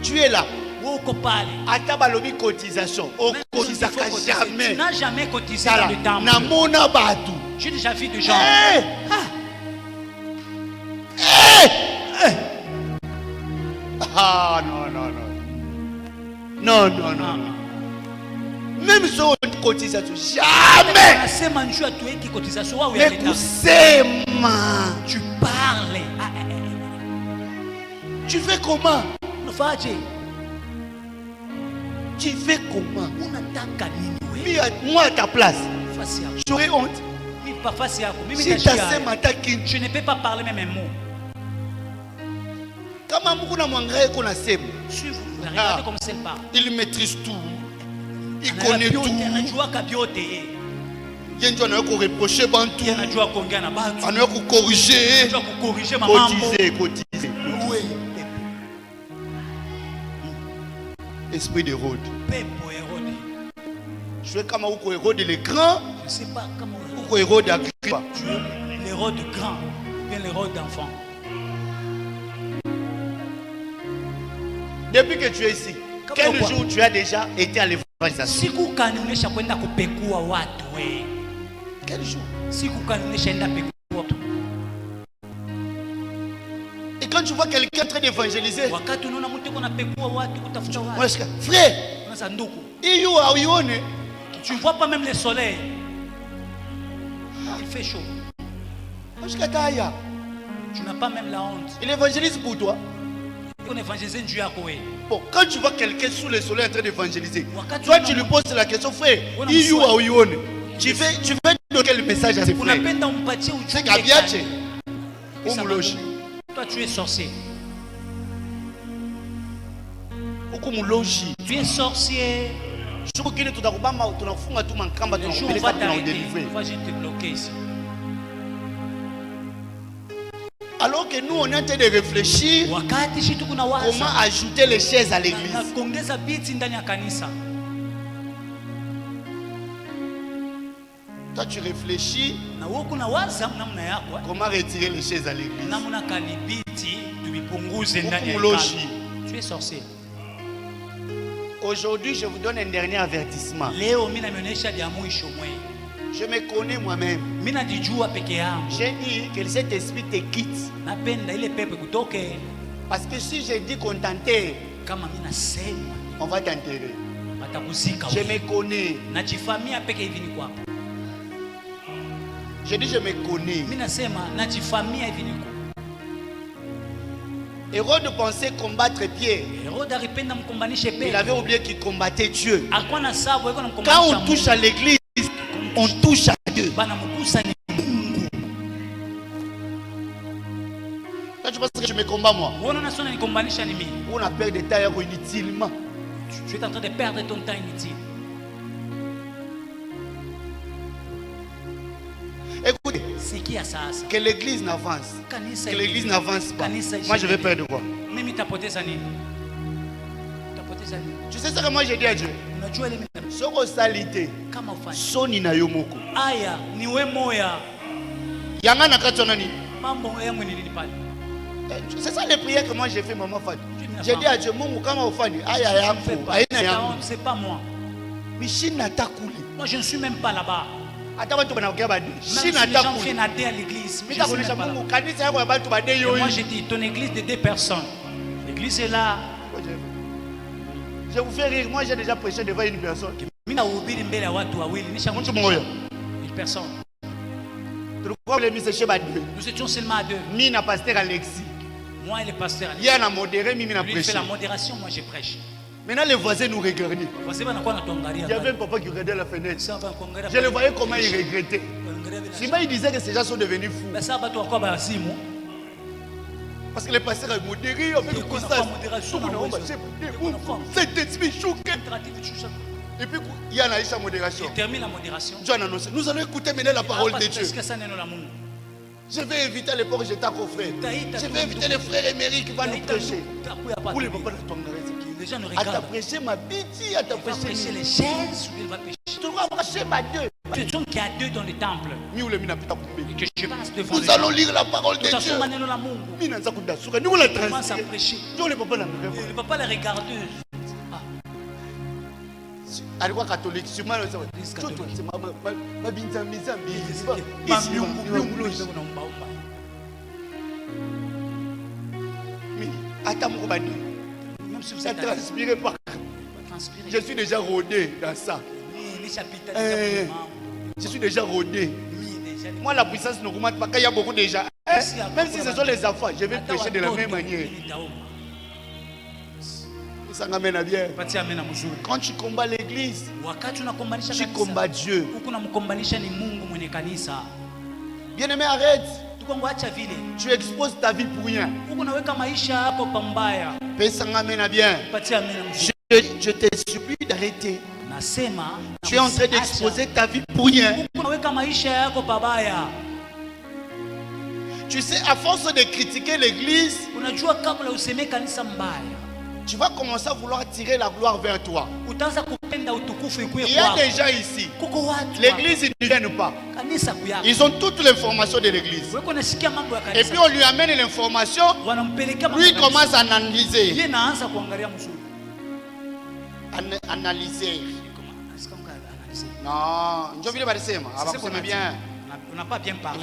Tu es là. Atabalobi cotisation. Au cotisaka jamais. Tu n'as jamais cotisé dans le temple. Namona batu. J'ai déjà vu des gens. Ah non, non, non. Non, non, non. Même si on cotise, jamais. Mais tu parles. Tu fais comment? Tu fais comment? Moi à ta place, j'aurais honte. Si je ne peux pas parler même un mot. Il maîtrise tout. Il connaît tout. Il y a un reprocher bantou. On a corriger. Cotiser. Esprit d'Hérode. Je suis comme Hérode le grand. Je ne sais pas comment. Ou Hérode Agrippa. Tu es l'Hérode grand, bien l'Hérode d'enfant. Depuis que tu es ici, quel jour tu as déjà été à l'évangélisation? Quel jour? Et quand tu vois quelqu'un en train d'évangéliser, frère, tu ne vois pas même le soleil. Il fait chaud. Tu n'as pas même la honte. Il évangélise pour toi. Bon, quand tu vois quelqu'un sous le soleil en train d'évangéliser, toi tu lui poses la question, frère, tu veux donner quel message à ses frères? C'est Gabiache. Toi tu es sorcier. Tu es sorcier. Le jour où on va t'arrêter, on va juste te bloquer ici. Alors que nous on est en train de réfléchir comment ajouter les chaises à l'église. Toi tu réfléchis comment retirer les chaises à l'église. Tu es sorcier. Aujourd'hui je vous donne un dernier avertissement. Je me connais moi-même. J'ai dit que cet esprit te quitte. Parce que si je dis qu'on t'enterre, on va t'enterrer. Je me connais. Je dis je me connais. Hérode pensait combattre Pierre. Il avait oublié qu'il combattait Dieu. Quand on touche à l'église, on touche à Dieu. Toi, tu penses que je me combats moi? On a perdu de temps inutilement. Tu es en train de perdre ton temps inutile. Écoutez, que l'église n'avance. Que l'église n'avance pas. Moi je vais perdre quoi? Tu sais ce que moi j'ai dit à Dieu? Soko salité. Soni na yomoko. Aya, niwe moya. Yanga na katonani. C'est ça les prières que moi j'ai fait maman Fadi. J'ai dit à Dieu, Mungu kama ufani, aya yako, aina yangu. C'est pas moi. Mishina takuli. Moi je ne suis même pas là-bas. Même si les gens viennent à l'église, moi j'ai dit, ton église de 2 personnes. L'église est là. Je vous fais rire, moi j'ai déjà prêché devant une personne. Une personne. Nous étions seulement à 2. Moi et le pasteur Alexis. Lui fait la modération, moi je prêche. Maintenant les voisins nous regardaient. Il y avait un papa qui regardait la fenêtre. Je le voyais comment il regrettait. Sinon il disait que ces gens sont devenus fous. Parce que les pasteurs ont modéré avec le constat. C'est esprit choqué. Et puis il y a la modération. Il termine la modération. Nous allons écouter maintenant la parole de Dieu. Je vais inviter les pauvres j'étais au frère. Je vais inviter les frères Émeric qui va nous prêcher. Pour les papas de ton les gens nous regardent. À t'apprécier ma bêtise, à t'apprécier les chaises ou il va pêcher. Tu dois prêcher ma Dieu. Tu sais qu'il y a 2 dans le temple. Et que je passe devant. Nous allons lire la parole de Dieu. Nous la commence à prêcher. Le papa la regardeuse. Alikuwa catholique, sûrement le même si vous êtes transpiré pas. Je suis déjà rodé dans ça. Je suis déjà rodé. Moi la puissance ne augmente pas quand il y a beaucoup de gens. Même si ce sont les enfants, je vais prêcher de la même manière. Quand tu combats l'église, tu combats Dieu. Bien-aimé, arrête. Tu exposes ta vie pour rien. Je te supplie d'arrêter. Tu es en train d'exposer ta vie pour rien. Tu sais, à force de critiquer l'église, tu vas commencer à vouloir tirer la gloire vers toi. Il y a des gens ici. L'église ne vient pas. Ils ont toutes les informations de l'église. Et puis on lui amène l'information. Lui il commence à analyser. Analyser. Non, je vais vous dire bien. On n'a pas bien parlé.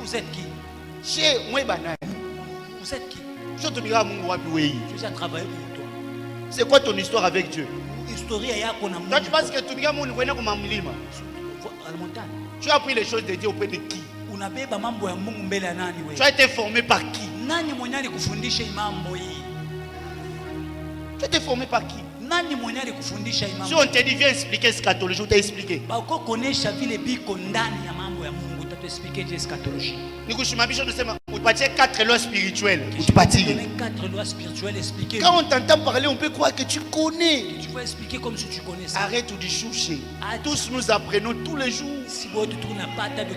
Vous êtes qui? Vous êtes qui? Tu as travaillé pour toi. C'est quoi ton histoire avec Dieu? Toi, tu penses que tu as appris les choses de Dieu auprès de qui? Tu as été formé par qui? Tu as été formé par qui? Si on te dit viens expliquer eschatologie, on t'a expliqué. On 4 lois spirituelles. Quand on t'entend parler, on peut croire que tu connais. Tu vas expliquer comme si tu connaissais. Arrête de choucher. Tous nous apprenons tous les jours.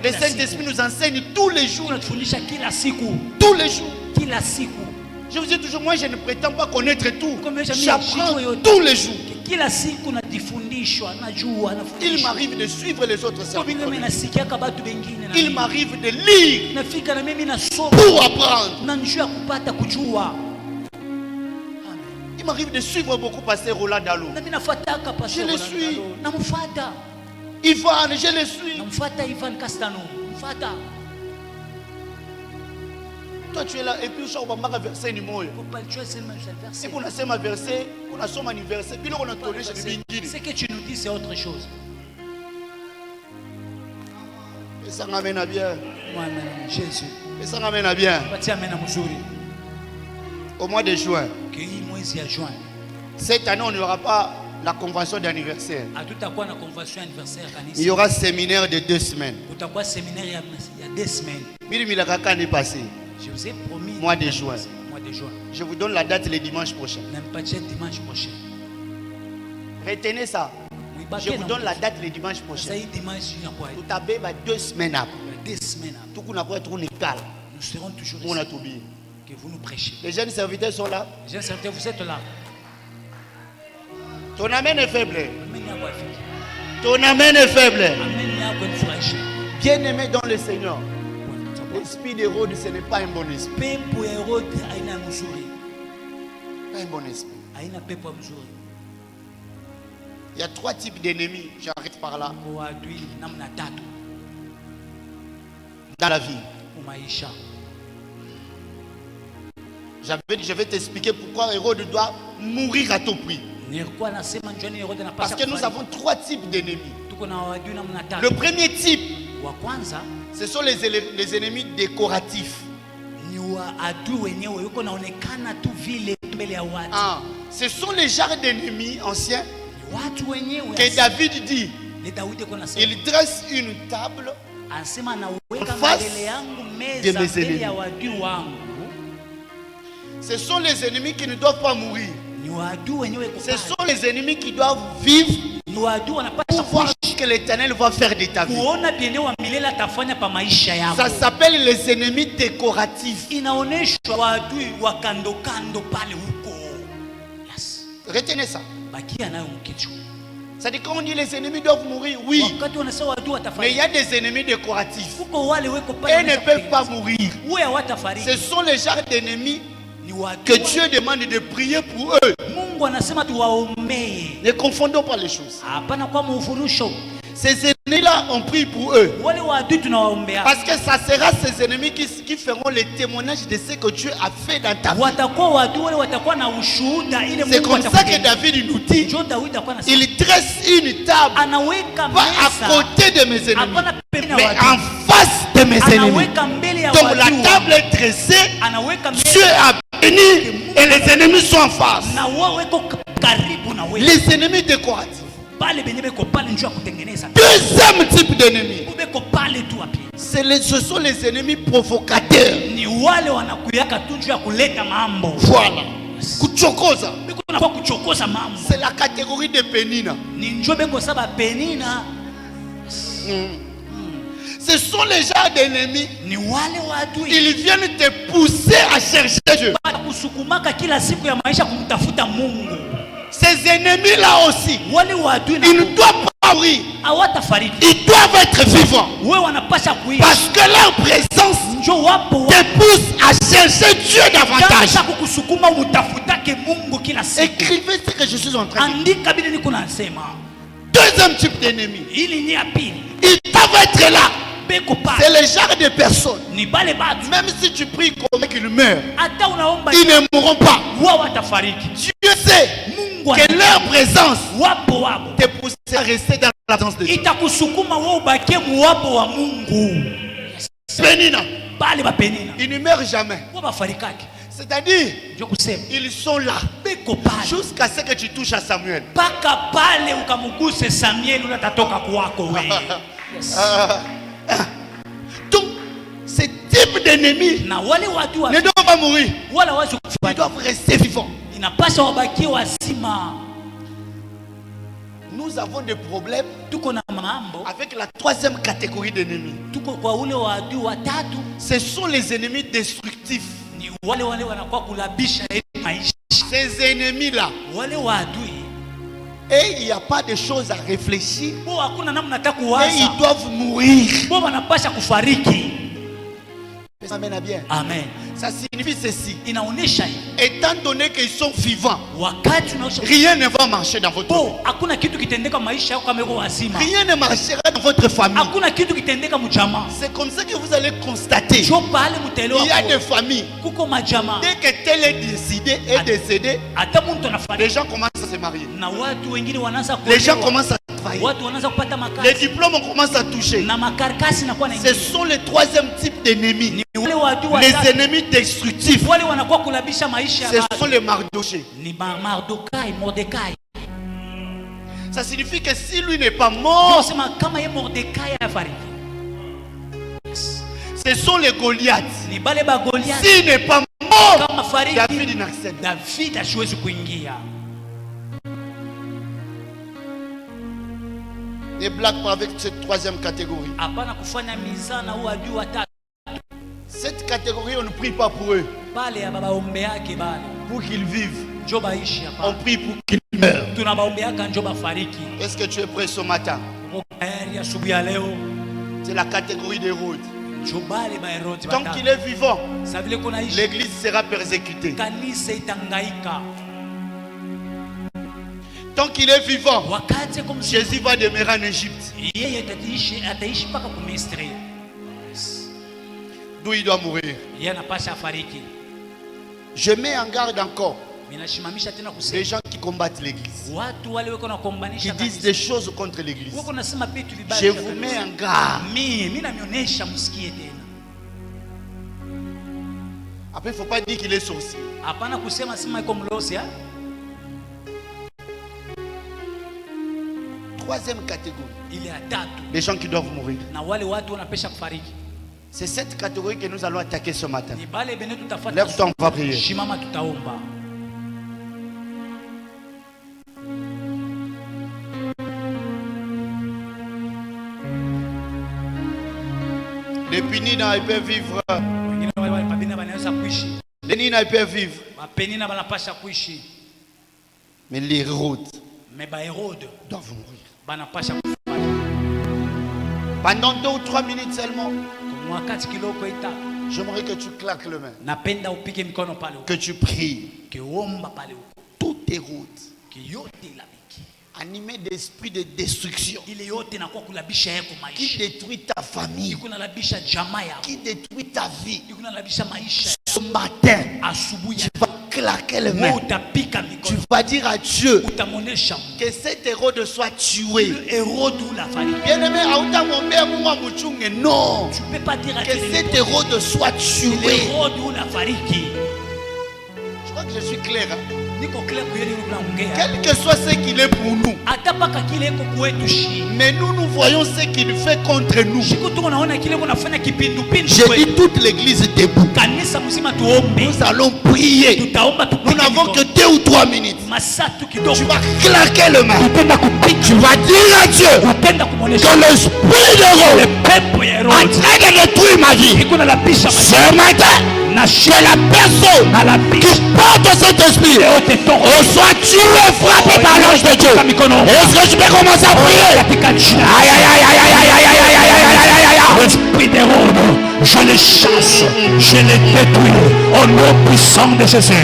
Le Saint-Esprit nous enseigne tous les jours. Tous les jours. Je vous dis toujours, moi je ne prétends pas connaître tout. J'apprends tous les jours. Il m'arrive de suivre les autres serviteurs. Il m'arrive de lire pour apprendre. Il m'arrive de suivre beaucoup pasteur Roland Dalo. Je le suis. Ivan, je le suis. Toi tu es là et puis je vais verser numéro. Et pour la semaine verset, on a son anniversaire, puis on a tourné chez les Bingini. Ce que tu nous dis c'est autre chose. Et ça m'amène à bien. Jésus. Et ça m'amène à bien. Au mois de juin. Cette année on n'aura pas la convention d'anniversaire. Il y aura séminaire de 2 semaines. Est passé. Je vous ai promis. Mois de juin. Je vous donne la date le dimanche prochain. Retenez ça. Je vous donne la date le dimanche prochain. Tout à fait 2 semaines après. Tout qu'on a pour être égal. Nous serons toujours ici. Que vous nous prêchez. Les jeunes serviteurs sont là. Les jeunes serviteurs, vous êtes là. Ton amen est faible. Ton amen est faible. Bien aimé dans le Seigneur. L'esprit d'Hérode, ce n'est pas un bon esprit. Pas un bon esprit. Il y a 3 types d'ennemis. J'arrête par là. Dans la vie. Je vais t'expliquer pourquoi Hérode doit mourir à tout prix. Parce que nous avons 3 types d'ennemis. Le premier type, ce sont les ennemis décoratifs. Ce sont les genres d'ennemis anciens que David dit. Il dresse une table en face de mes ennemis. Ce sont les ennemis qui ne doivent pas mourir. Ce sont les ennemis qui doivent vivre pour voir ce que l'Éternel va faire de ta vie. Ça s'appelle les ennemis décoratifs. Retenez ça. Ça dit quand on dit les ennemis doivent mourir, oui. Mais il y a des ennemis décoratifs. Ils ne peuvent pas mourir. Ce sont les genres d'ennemis que Dieu demande de prier pour eux. Ne confondons pas les choses. Ces ennemis-là, on prie pour eux. Parce que ça sera ces ennemis qui feront le témoignage de ce que Dieu a fait dans ta vie. C'est comme ça que David nous dit. Il dresse une table, pas à côté de mes ennemis, mais en face de mes ennemis. Donc la table est dressée, Dieu a béni et les ennemis sont en face. Les ennemis décoratifs. Deuxième type d'ennemis, ce sont les ennemis provocateurs. Voilà. Kuchokoza. C'est la catégorie de Pénina. Ce sont les gens d'ennemis. Ils viennent te pousser à chercher Dieu. Ces ennemis-là aussi, ils ne doivent pas mourir. Ils doivent être vivants. Parce que leur présence te pousse à chercher Dieu davantage. Écrivez ce que je suis en train de dire. Deuxième type d'ennemi. Ils doivent être là. C'est le genre de personnes. Même si tu pries comme qu'ils meurent, ils ne mourront pas. Dieu sait que leur présence te pousse à rester dans la présence de Dieu. Pénina. Ils ne meurent jamais. C'est-à-dire, ils sont là jusqu'à ce que tu touches à Samuel. Donc, ce type d'ennemis ne doivent pas mourir. Ils doivent rester vivants. Nous avons des problèmes avec la troisième catégorie d'ennemis. Ce sont les ennemis destructifs. Ces ennemis-là, et il n'y a pas de choses à réfléchir, et ils doivent mourir. Amen, bien. Amen. Ça signifie ceci. Étant donné qu'ils sont vivants, rien ne va marcher dans votre vie. Rien ne marchera dans votre famille. C'est comme ça que vous allez constater. Il y a des familles. Dès que tel est décidé et décédé, les gens commencent à se marier. Les gens commencent à travailler. Les diplômes commencent à toucher. Ce sont les troisième type d'ennemis. Les ennemis destructifs. Ce sont les Mardoché. Ça signifie que si lui n'est pas mort, ce sont les Goliaths. S'il n'est pas mort, David n'accède. Ne blague pas avec cette troisième catégorie. Cette catégorie, on ne prie pas pour eux. Pour qu'ils vivent. On prie pour qu'ils meurent. Est-ce que tu es prêt ce matin? C'est la catégorie d'Hérode. Tant qu'il est vivant, l'église sera persécutée. Tant qu'il est vivant, Jésus va demeurer en Égypte. D'où il doit mourir. Je mets en garde encore les gens qui combattent l'église, qui disent des choses contre l'église. Je vous mets en garde. Après, il ne faut pas dire qu'il est sorcier. Troisième catégorie, les gens qui doivent mourir. C'est cette catégorie que nous allons attaquer ce matin. Lève-toi, on va prier. Les Pénina, ils peuvent vivre. Les Nina, ils peuvent vivre. Mais les Hérodes doivent mourir. Pendant 2 ou 3 minutes seulement, j'aimerais que tu claques le main. Que tu pries. Tout Hérode animé d'esprit de destruction qui détruit ta famille, qui détruit ta vie, ce matin, tu vas claquer les mains. Tu vas dire à Dieu que cet Hérode soit tué. Bien-aimé, non, que cet Hérode soit tué. Je crois que je suis clair. Quel que soit ce qu'il est pour nous. Mais nous voyons ce qu'il fait contre nous. J'ai dit toute l'église debout. Nous allons prier. Nous n'avons que 2 ou 3 minutes. Tu vas claquer le main. Tu vas dire à Dieu que l'esprit de Rome en train de détruire ma vie. Ce matin, que la personne qui porte cet esprit soit tué, frappé par l'ange de Dieu. Est-ce que je peux commencer à prier? Aïe, aïe, aïe, aïe, aïe, aïe, aïe, aïe, aïe, aïe, aïe. L'esprit des Rhodes, je les chasse, je les détruis au nom puissant de Jésus.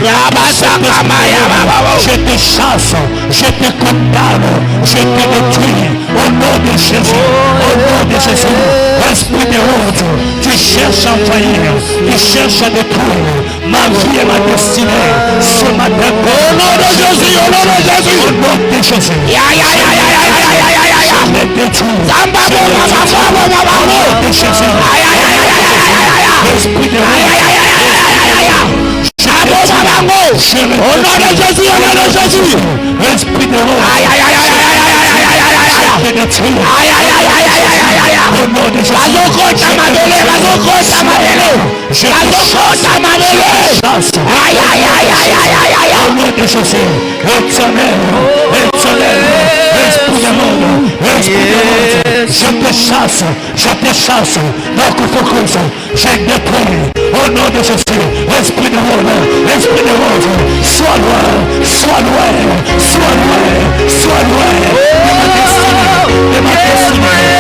Je te chasse, je te condamne, je te détruis au nom de Jésus. Au nom de Jésus. Esprit des Rhodes, tu cherches à envahir, tu cherches à détruire ma vie et ma destinée. Ce matin, au nom de Jésus, au nom de Jésus, au nom de Jésus. Je les détruis. Esprit de au nom de Jésus, au nom de Jésus. Esprit de je te chasse, donc focus, je détruis au nom de Jésus, esprit de rôle, sois loin, sois loin, sois loin, sois loin de ma destinée,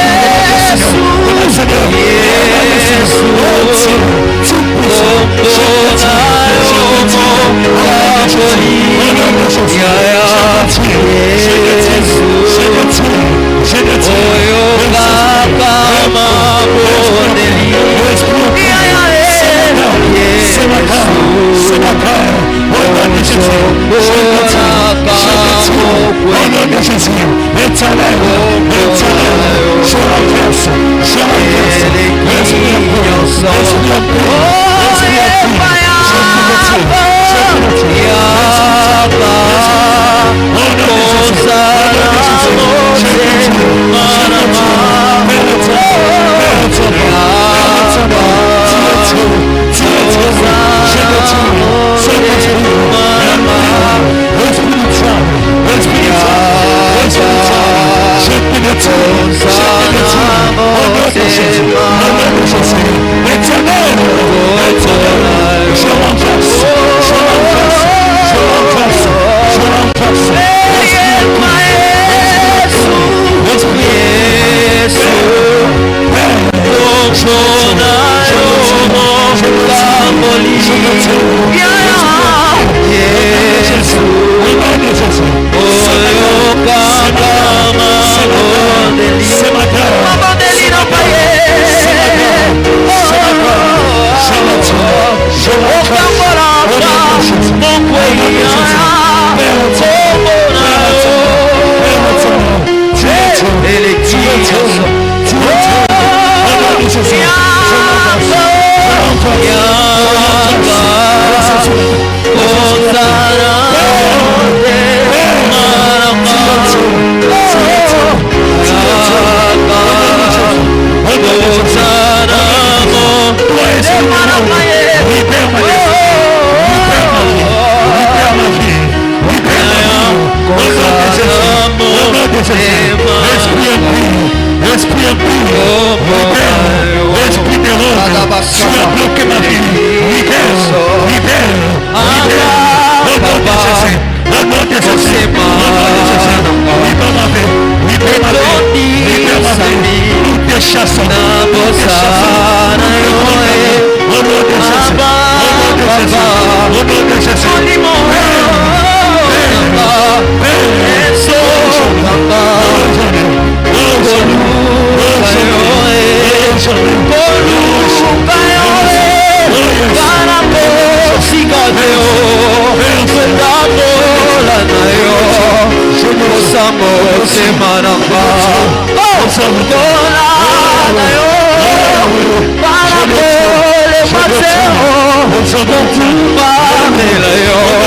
Para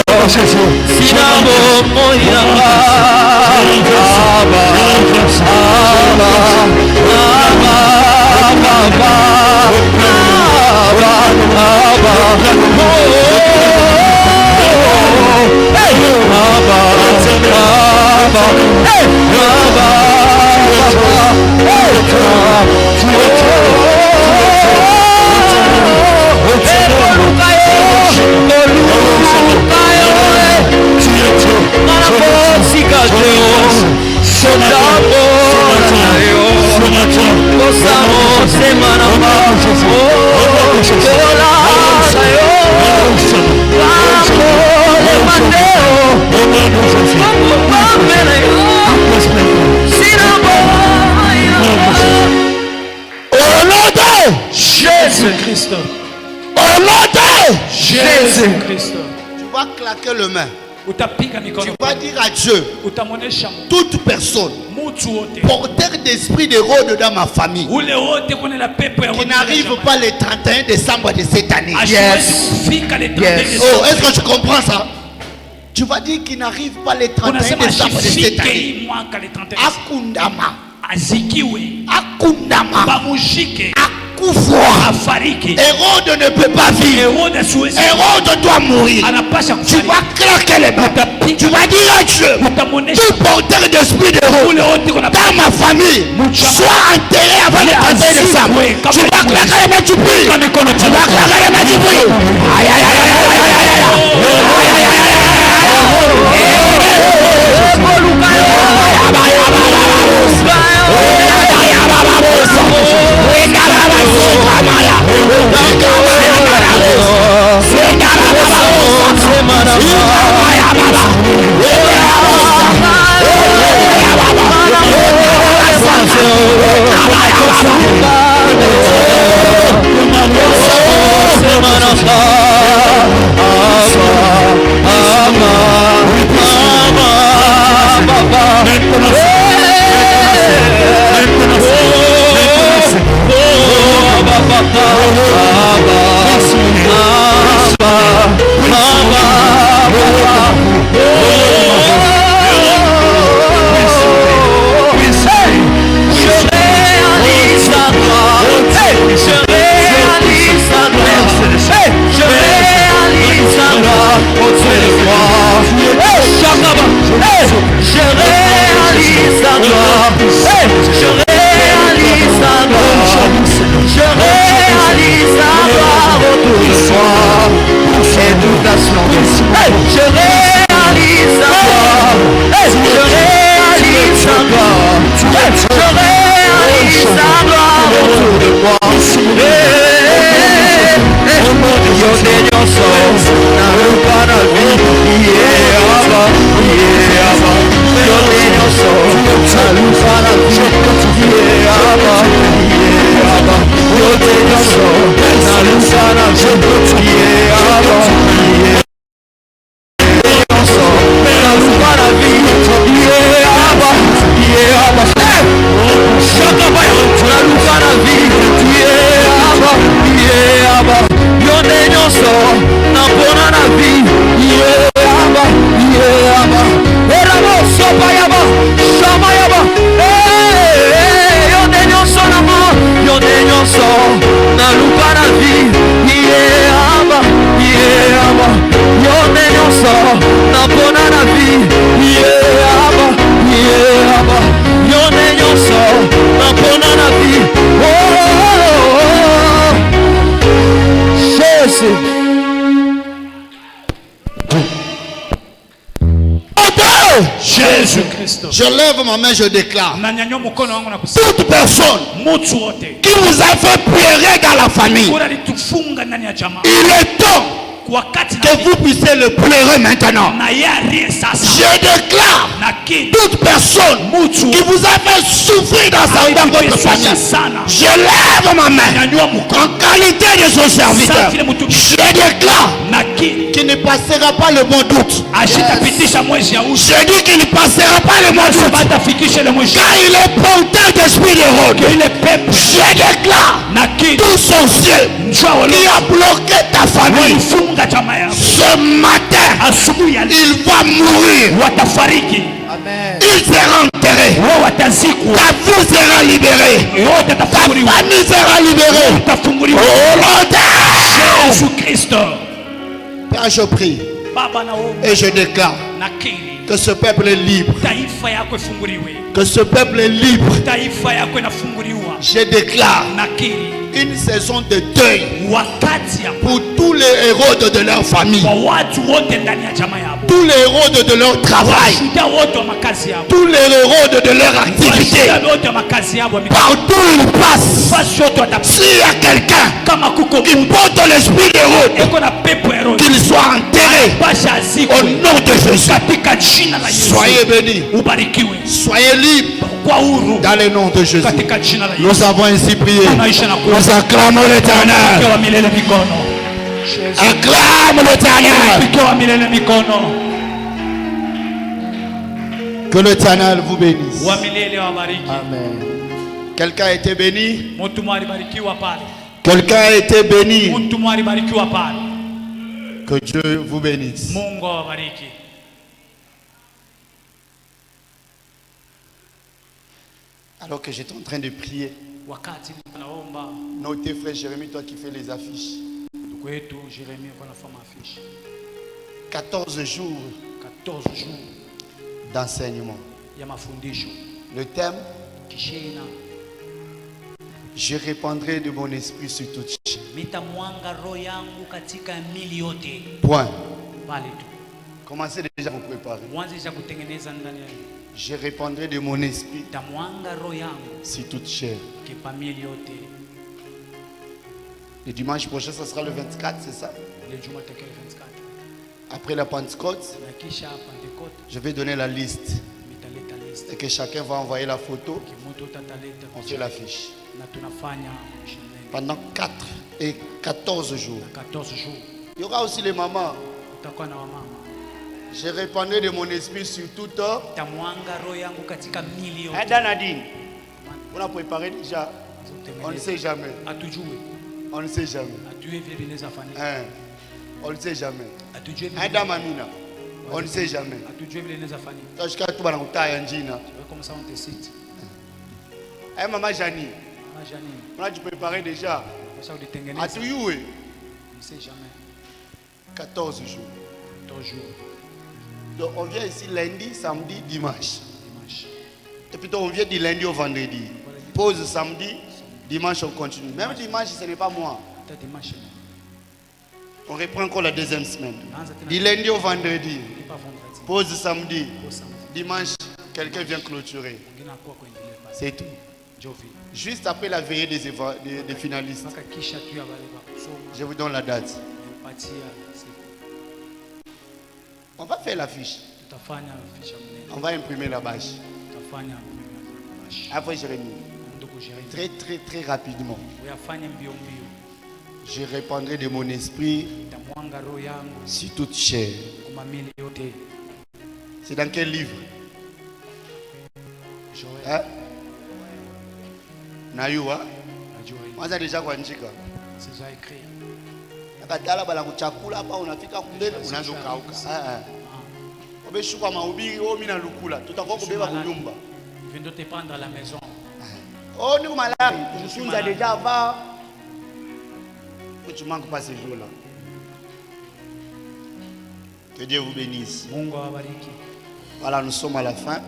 Jésus-Christ. Au nom de Jésus-Christ. Tu vas claquer le main. Tu vas dire à Dieu, toute personne porteur d'esprit d'Hérode dans ma famille qui n'arrive pas le 31 décembre de cette année. Yes. Oh, est-ce que tu comprends ça? Tu vas dire qu'il n'arrive pas le 31 décembre de cette année. Akundama. Akundama. Hérode ne peut pas vivre. Hérode doit mourir. Tu vas claquer les mains. Tu vas dire à Dieu, tout porteur d'esprit d'Hérode dans ma famille soit enterré avant le 31 décembre. Tu vas claquer les mains, tu pries. Tu vas claquer les mains, tu pries. Aïe aïe aïe aïe aïe aïe. Jésus-Christ. Je lève ma main, je déclare. Toute personne qui vous a fait pleurer dans la famille, il est temps que vous puissiez le pleurer maintenant. Je déclare toute personne qui vous a fait souffrir dans votre famille, je lève ma main en qualité de son serviteur. Je déclare qu'il ne passera pas le mois d'août. Je dis qu'il ne passera pas le mois d'août, car il est porteur d'esprit d'Hérode. Je déclare tout son ciel qui a bloqué ta famille, ce matin il va mourir. Amen. Il sera enterré. Ta vie sera libérée. Ta famille sera libérée. Au nom de Jésus-Christ. Père, je prie et je déclare que ce peuple est libre. Que ce peuple est libre. Je déclare une saison de deuil pour tous les héros de leur famille, tous les héros de leur travail, tous les héros de leur activité. Partout où ils passent, s'il y a quelqu'un qui porte l'esprit d'héros, qu'il soit enterré au nom de Jésus. Soyez bénis, soyez libres dans le nom de Jésus. Nous avons ainsi prié. Nous acclamons l'Éternel. Acclame l'Éternel. Que l'Éternel vous bénisse. Amen. Quelqu'un a été béni. Quelqu'un a été béni. Que Dieu vous bénisse. Alors que j'étais en train de prier, notez frère Jérémie, toi qui fais les affiches. 14 jours d'enseignement. Le thème, je répandrai de mon esprit sur toute chair. Point. Commencez déjà à vous préparer. Je répandrai de mon esprit sur toute chair. Le dimanche prochain, ce sera le 24, c'est ça? Après la Pentecôte, je vais donner la liste. Et que chacun va envoyer la photo. On fait l'affiche. Pendant 4 et 14 jours. Il y aura aussi les mamans. Je répandrai de mon esprit sur tout homme. Nadine, on a préparé déjà. On ne sait jamais. On ne sait jamais. On ne sait jamais. Mamina, on ne sait jamais. Maman Jani, on a dû préparer déjà. À tout 14 jours. Donc on vient ici lundi, samedi, dimanche. Et puis on vient du lundi au vendredi. Pause samedi, dimanche on continue. Même dimanche ce n'est pas moi. On reprend encore la deuxième semaine. Du lundi au vendredi. Pause samedi. Dimanche, quelqu'un vient clôturer. C'est tout. Juste après la veillée des finalistes. Je vous donne la date. On va faire l'affiche. On va imprimer la bâche. Après Jérémie. Très très très rapidement. Je répandrai de mon esprit sur toute chair. C'est dans quel livre? Hein? Nayua? Moi j'ai déjà écrit. C'est déjà écrit. Nakatala bala kuchakula hapa unafika mbele unaanza kauka. Obeshuka mahubiri wewe mimi na lukula. Tutakuwa kubeba kunyumba. Vindo te prendre à la maison. Oh ni malari, je suis déjà avant. Tu manques pas ce jour-là. Que Dieu vous bénisse. Voilà, nous sommes à la fin.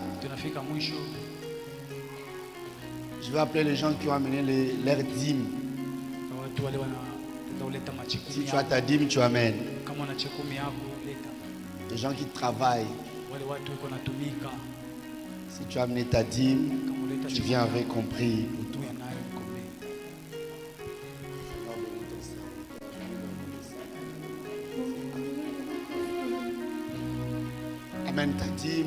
Je vais appeler les gens qui ont amené leurs dîmes. Si tu as ta dîme, tu amènes. Les gens qui travaillent. Si tu as amené ta dîme, tu viens avec compris pour toi. Amène ta dîme.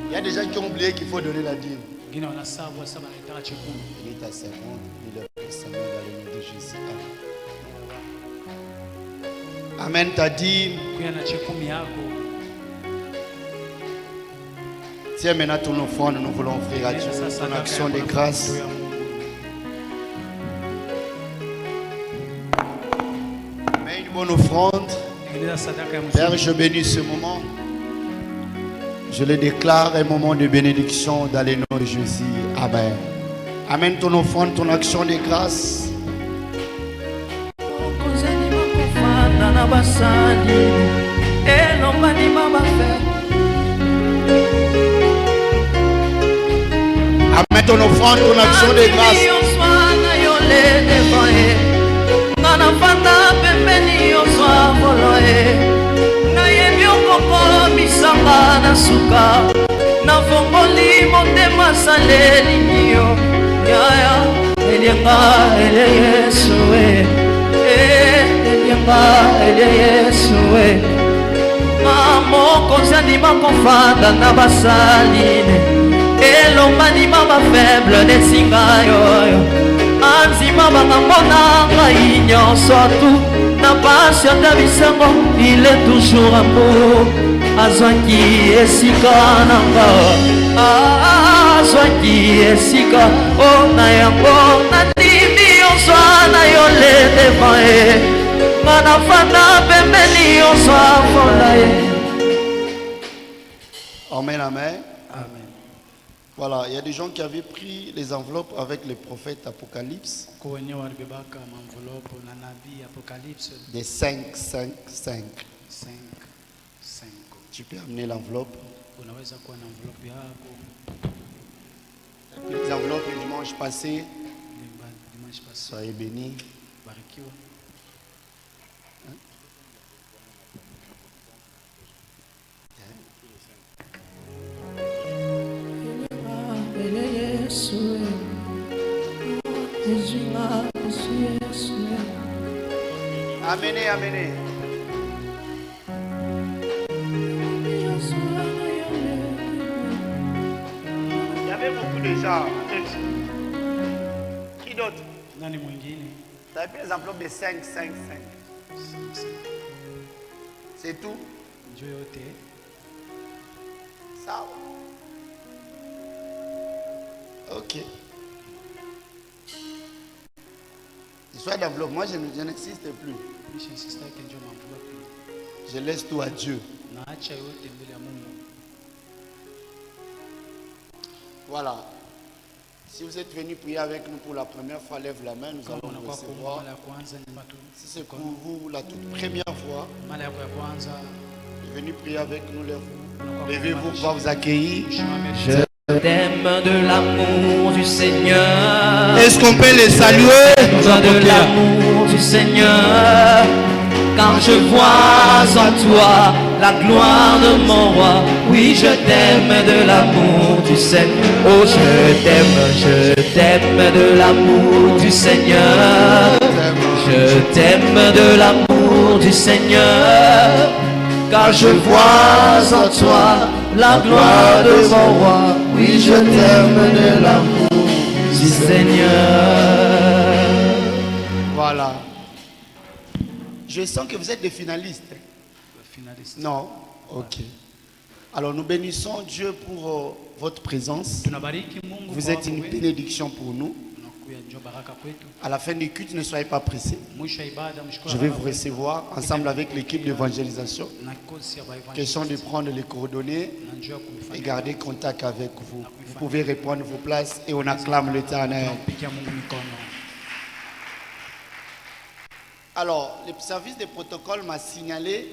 Il y a des gens qui ont oublié qu'il faut donner la dîme. Il est ta servante, il est Seigneur dans le nom de Jésus. Amène ta dîme. Tiens maintenant tous nos offrandes, nous voulons offrir à Dieu en action de grâce. bonne offrande. Père, je bénis ce moment. Je le déclare un moment de bénédiction dans le nom de Jésus. Amen. Amène ton offrande, ton action de grâce. Amène ton offrande, ton action de grâce. Mokonzandima kofanda na basaline elombanima bafaible nesinga yoyo anzima bakambona ngai nyonso tu na pasi ata bisango il est toujours amour azwaki esika nanga azwaki esika o na yango natimi yonso na yo le devant ye ngana fanda pembeni yonso afola ye. Amen, amen. Amen. Voilà, il y a des gens qui avaient pris les enveloppes avec les prophètes Apocalypse. Des 5, 5, 5. Tu peux amener l'enveloppe. Les enveloppes le dimanche passé. Soyez bénis. Amenez, amenez. Il y avait beaucoup de gens. Qui d'autre? Tu avais pris les enveloppes de 5, 5, 5. C'est tout? Ça. Ok. L'histoire d'enveloppe, moi je n'insiste plus. Je laisse tout à Dieu. Voilà. Si vous êtes venu prier avec nous pour la première fois, lève la main, nous allons vous recevoir. Si c'est pour vous la toute première fois, venu prier avec nous, levez-vous pour vous accueillir. Je t'aime de l'amour du Seigneur. Est-ce qu'on peut les saluer? De l'amour du Seigneur. Quand je vois en toi la gloire de mon roi. Oui, je t'aime de l'amour du Seigneur. Oh, je t'aime de l'amour du Seigneur. Je t'aime de l'amour du Seigneur. Car je vois en toi la gloire de mon roi. Oui, je t'aime de l'amour du Seigneur. Voilà. Je sens que vous êtes des finalistes. Non? Ok. Alors nous bénissons Dieu pour votre présence. Vous êtes une bénédiction pour nous. À la fin du culte, ne soyez pas pressés. Je vais vous recevoir ensemble avec l'équipe d'évangélisation. Question de prendre les coordonnées et garder contact avec vous. Vous pouvez reprendre vos places et on acclame l'Éternel. Alors, le service de protocole m'a signalé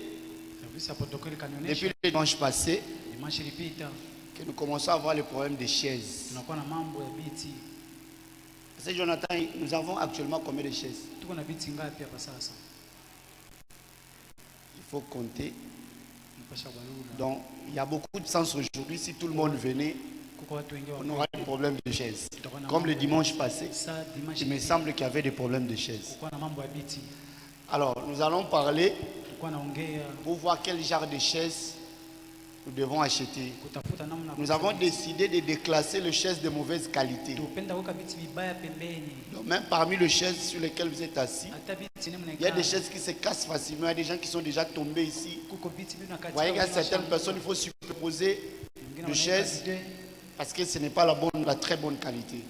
depuis le dimanche passé que nous commençons à avoir le problème des chaises. Parce que Jonathan, nous avons actuellement combien de chaises? Il faut compter. Donc, il y a beaucoup de sens aujourd'hui. Si tout le monde venait, on aura des problèmes de chaises. Comme le dimanche passé, il me semble qu'il y avait des problèmes de chaises. Alors, nous allons parler pour voir quel genre de chaises nous devons acheter. Nous avons décidé de déclasser les chaises de mauvaise qualité. Donc, même parmi les chaises sur lesquelles vous êtes assis, il y a des chaises qui se cassent facilement. Il y a des gens qui sont déjà tombés ici. Vous voyez qu'il y a certaines personnes, il faut superposer les chaises Parce que ce n'est pas la très bonne qualité.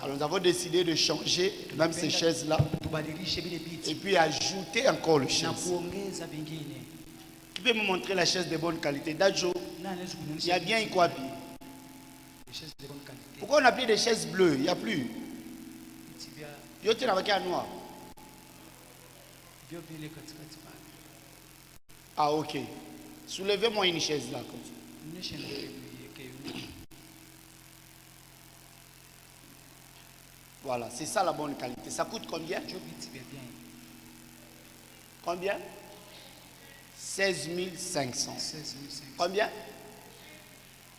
Alors nous avons décidé de changer même ces chaises-là. Et puis ajouter encore le chaise. Qui peut me montrer la chaise de bonne qualité? Dajo, il y a bien Ikwabi. Pourquoi on a pris des chaises bleues? Il n'y a plus. Il y a un noir. Ah ok. Soulevez-moi une chaise là. Comme ça. Voilà, c'est ça la bonne qualité. Ça coûte combien? Combien? 16 500. Combien?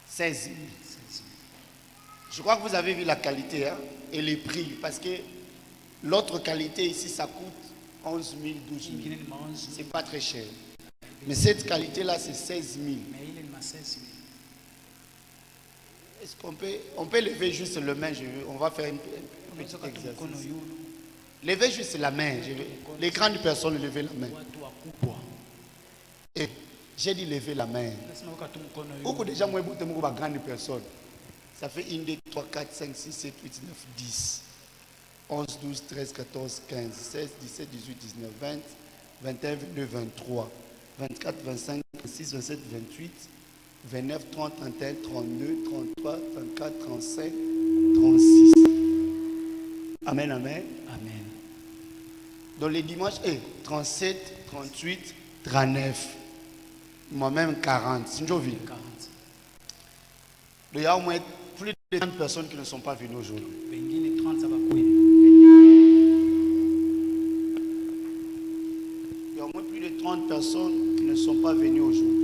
16 000. Je crois que vous avez vu la qualité hein, et les prix. Parce que l'autre qualité ici, ça coûte 11 000, 12 000. C'est pas très cher. Mais cette qualité-là, c'est 16 000. Est-ce qu'on peut lever juste le main? On va faire un petit exercice. Levez juste la main. Les grandes personnes, levez la main. Et j'ai dit lever la main. Beaucoup de gens ont été grandes personnes. Ça fait 1, 2, 3, 4, 5, 6, 7, 8, 9, 10. 11, 12, 13, 14, 15, 16, 17, 18, 19, 20, 21, 22, 23, 24, 25, 26, 27, 28, 29, 30, 31, 32, 33, 34, 35, 36. Amen, amen. Amen. Dans les dimanches, 37, 38, 39. Moi-même 40. C'est une jolie. 40. Il y a au moins plus de 30 personnes qui ne sont pas venues aujourd'hui. Il y a au moins plus de 30 personnes qui ne sont pas venues aujourd'hui.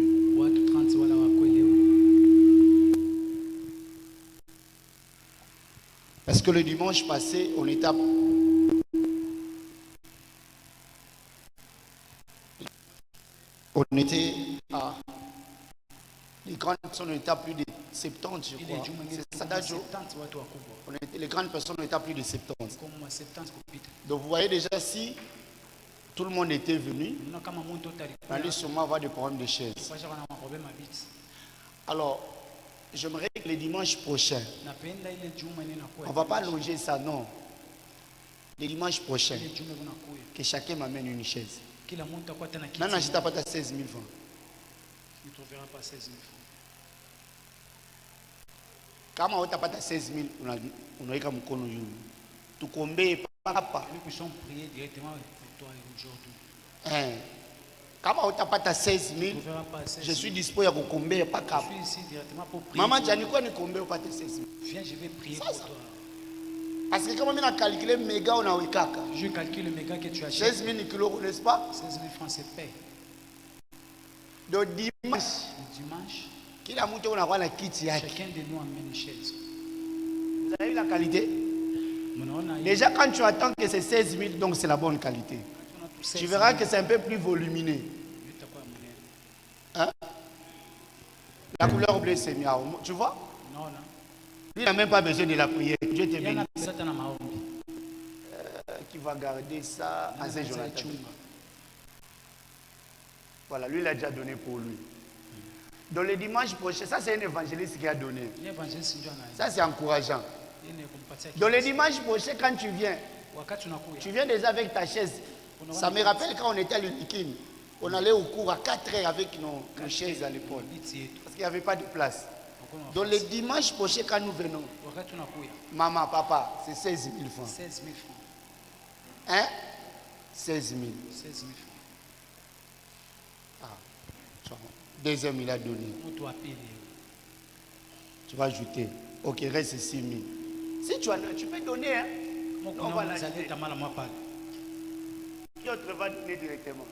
Parce que le dimanche passé, on était à les grandes personnes, on était à plus de 70, je crois. C'est ça, Dajo. Les grandes personnes, on était à plus de 70. Donc vous voyez déjà, si tout le monde était venu, on allait sûrement avoir des problèmes de chaises. Alors, j'aimerais que les dimanches prochains, on ne va pas allonger ça, non. Les dimanches prochains, que chacun m'amène une chaise. Non, je n'ai pas 16 000 francs. Tu ne trouveras pas 16 000 francs. Quand on n'a pas 16 000, on a eu comme on tu combien papa. Nous puissions prier directement pour toi aujourd'hui. Quand on n'a pas 16 000, je suis disposé à combien pas cap. Je suis ici directement pour prier. Maman, tu as dit quoi ni combien pas 16 000? Viens, je vais prier pour toi. Parce que quand on a calculé méga, on a eu caca. Je calcule le méga que tu as 16 000 kilos, n'est-ce pas? 16 000 francs, c'est paix. Donc dimanche, qui a monté, on a voir la kit. Chacun de nous amène une chaise. Vous avez vu la qualité? Déjà, quand tu attends que c'est 16 000, donc c'est la bonne qualité. Tu verras que c'est un peu plus volumineux. Hein? La couleur bleue, c'est miaou. Tu vois? Non, non. Il n'a même pas besoin de la prière. Dieu te bénisse. Qui va garder ça à ces jours-là. Voilà, lui, il a déjà donné pour lui. Dans le dimanche prochain, ça c'est un évangéliste qui a donné. Ça c'est encourageant. Dans le dimanche prochain, quand tu viens déjà avec ta chaise. Ça me rappelle quand on était à l'Unikin. On allait au cours à 4 heures avec nos chaises à l'épaule. Parce qu'il n'y avait pas de place. Dans le dimanche prochain, quand nous venons, maman, papa, c'est 16 000 francs. 16 000 francs. Hein? 16 000. 16 000 francs. Ah. Deuxième, il a donné. Tu vas ajouter. Ok, reste 6 000. Si tu en as, tu peux donner. Hein? On va l'ajouter. Qui autre va donner directement?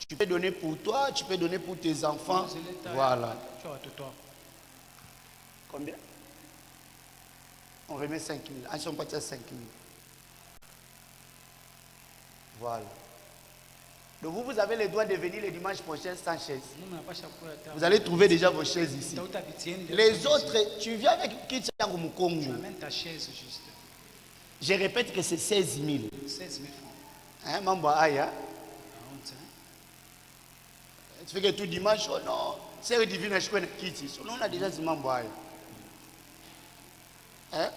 Tu peux donner pour toi, tu peux donner pour tes enfants. Voilà. Combien? On remet 5 000. Ah, ils sont partis à 5 000. Voilà. Donc vous avez le droit de venir le dimanche prochain sans chaise. Vous allez trouver déjà vos chaises ici. Les autres, tu viens avec qui tu as au Congo? Tu amènes ta chaise juste. Je répète que c'est 16 000. 16 000 francs. Hein, Mamba Aya? Tu fais que tout dimanche, oh non, C'est divine, je connais qui ici. On a déjà dit mambo. Hein?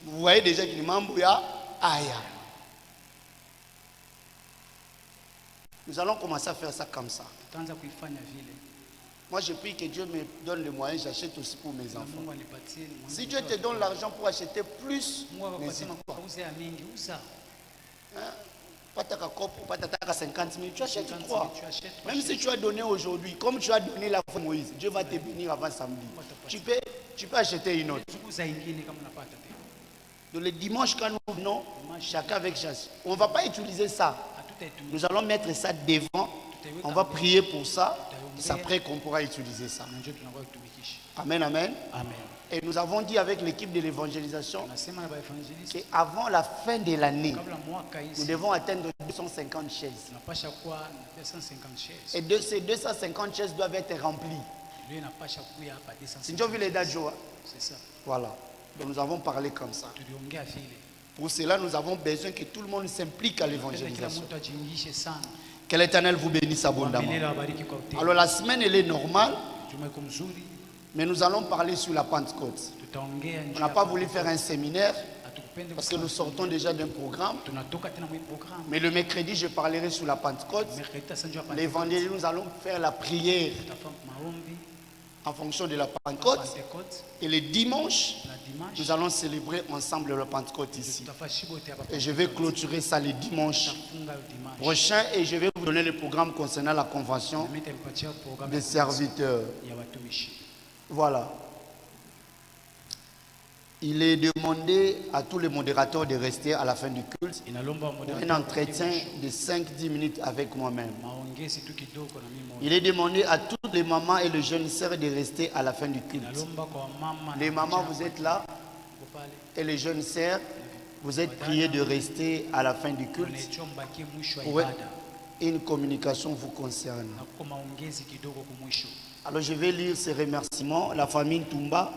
Vous voyez déjà qu'il mambo ya aya. Nous allons commencer à faire ça comme ça. Moi, je prie que Dieu me donne les moyens, j'achète aussi pour mes enfants. Si Dieu te donne l'argent pour acheter plus, n'hésite pas. Pas ta cope, pas ta 50 000, tu achètes 3. Même si tu as donné aujourd'hui, comme tu as donné la fois Moïse, Dieu va te bénir avant samedi. Tu peux acheter une autre. Donc le dimanche, quand nous venons, chacun avec chacun, on ne va pas utiliser ça. Nous allons mettre ça devant. On va prier pour ça. C'est après qu'on pourra utiliser ça. Amen, amen. Et nous avons dit avec l'équipe de l'évangélisation qu'avant la fin de l'année, nous devons atteindre 250 chaises. Et ces 250 chaises doivent être remplies. C'est ça. Voilà. Donc nous avons parlé comme ça. Pour cela, nous avons besoin que tout le monde s'implique à l'évangélisation. Que l'Éternel vous bénisse abondamment. Alors la semaine, elle est normale, mais nous allons parler sur la Pentecôte. On n'a pas voulu faire un séminaire parce que nous sortons déjà d'un programme. Mais le mercredi, je parlerai sur la Pentecôte. Les vendredis, nous allons faire la prière en fonction de la Pentecôte. Et le dimanche, nous allons célébrer ensemble la Pentecôte ici. Et je vais clôturer ça le dimanche prochain et je vais vous donner le programme concernant la convention des serviteurs. Voilà. Il est demandé à tous les modérateurs de rester à la fin du culte pour un entretien de 5-10 minutes avec moi-même. Il est demandé à toutes les mamans et les jeunes sœurs de rester à la fin du culte. Les mamans, vous êtes là, et les jeunes sœurs, vous êtes priés de rester à la fin du culte pour une communication vous concerne. Alors je vais lire ces remerciements. La famille Toumba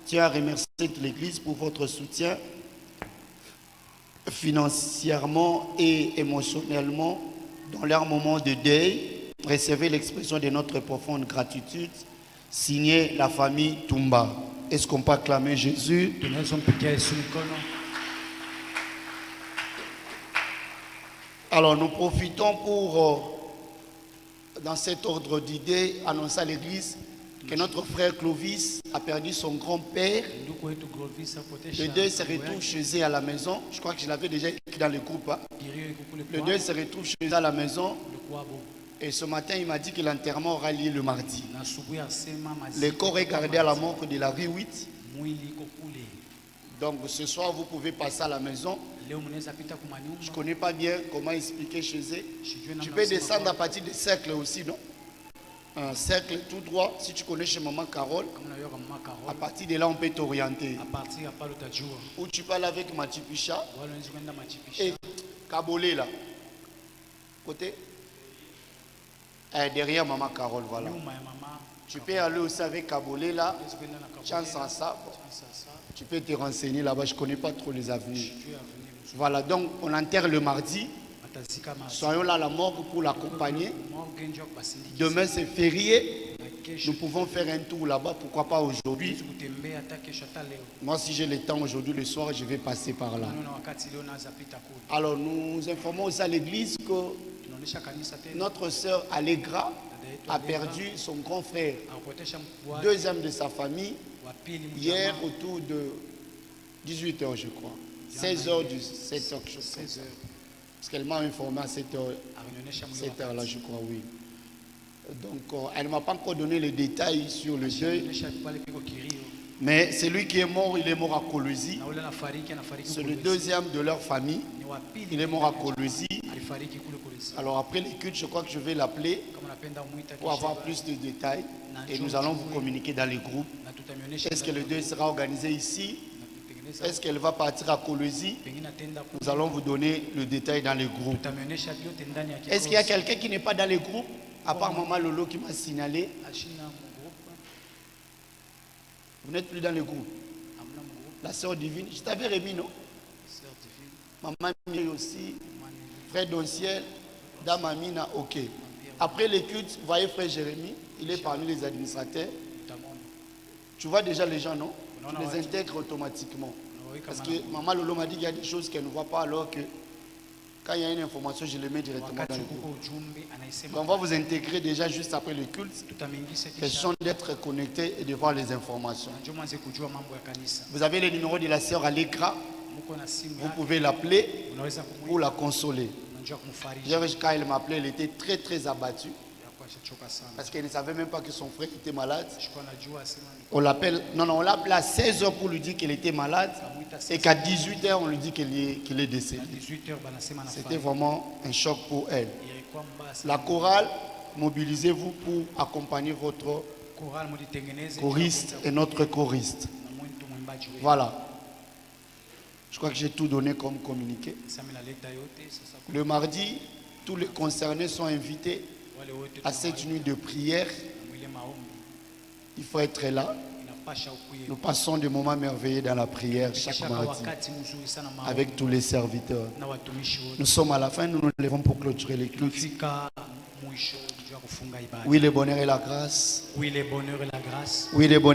tient à remercier toute l'Église pour votre soutien financièrement et émotionnellement dans leur moment de deuil. Recevez l'expression de notre profonde gratitude. Signé la famille Toumba. Est-ce qu'on peut acclamer Jésus? Alors nous profitons pour, dans cet ordre d'idées, annoncer à l'Église que notre frère Clovis a perdu son grand-père. Le deuil se retrouve chez eux à la maison. Je crois que je l'avais déjà écrit dans le groupe. Le deuil se retrouve chez eux à la maison. Et ce matin, il m'a dit que l'enterrement aura lieu le mardi. Le corps est gardé à la morgue de la rue 8. Donc ce soir, vous pouvez passer à la maison. Je ne connais pas bien comment expliquer chez eux. Tu peux descendre à partir des cercles aussi, non? Un cercle tout droit, si tu connais chez maman Carole, à partir de là on peut t'orienter. Ou tu parles avec Matipicha et Kabolé là, côté derrière maman Carole, voilà. Tu peux aller aussi avec Kabolé là, chance en ça. Tu peux te renseigner là-bas, je ne connais pas trop les avenues. Voilà, donc on enterre le mardi. Soyons là à la morgue pour l'accompagner. Demain c'est férié. Nous pouvons faire un tour là-bas, pourquoi pas aujourd'hui. Moi si j'ai le temps aujourd'hui le soir, je vais passer par là. Alors nous informons aussi à l'église que notre sœur Allegra a perdu son grand frère, deuxième de sa famille, hier autour de 18h je crois. 16h du 7h je crois. Parce qu'elle m'a informé à cette heure-là, je crois, oui. Donc, elle ne m'a pas encore donné les détails sur le deuil. Mais celui qui est mort, il est mort à Kolwezi. C'est le deuxième de leur famille. Il est mort à Kolwezi. Alors, après les cultes, je crois que je vais l'appeler pour avoir plus de détails. Et nous allons vous communiquer dans les groupes. Est-ce que le deuil sera organisé ici? Est-ce qu'elle va partir à Kolwezi? Nous allons vous donner le détail dans les groupes. Est-ce qu'il y a quelqu'un qui n'est pas dans les groupes? À part Maman Lolo qui m'a signalé. Vous n'êtes plus dans le groupe. La sœur divine. Je t'avais remis, non? Maman Miri aussi. Frère Donciel. Dame Amina, ok. Après les cultes, vous voyez frère Jérémie, il est parmi les administrateurs. Tu vois déjà les gens, non? Tu les intègres automatiquement. Parce que Maman Lolo m'a dit qu'il y a des choses qu'elle ne voit pas, alors que quand il y a une information, je les mets directement dans le groupe. On va vous intégrer déjà juste après le culte. Question d'être connecté et de voir les informations. Vous avez le numéro de la sœur à l'écran. Vous pouvez l'appeler pour la consoler. Hier, quand elle m'appelait, elle était très très abattue. Parce qu'elle ne savait même pas que son frère était malade. On l'appelle, on l'appelle à 16h pour lui dire qu'elle était malade. Et qu'à 18h, on lui dit qu'il est décédé. C'était vraiment un choc pour elle. La chorale, mobilisez-vous pour accompagner votre choriste et notre choriste. Voilà. Je crois que j'ai tout donné comme communiqué. Le mardi, tous les concernés sont invités à cette nuit de prière. Il faut être là. Nous passons des moments merveilleux dans la prière chaque mardi avec tous les serviteurs. Nous sommes à la fin, nous nous levons pour clôturer les cultes. Oui, le bonheur et la grâce. Oui, le bonheur et la grâce. Oui, le bonheur.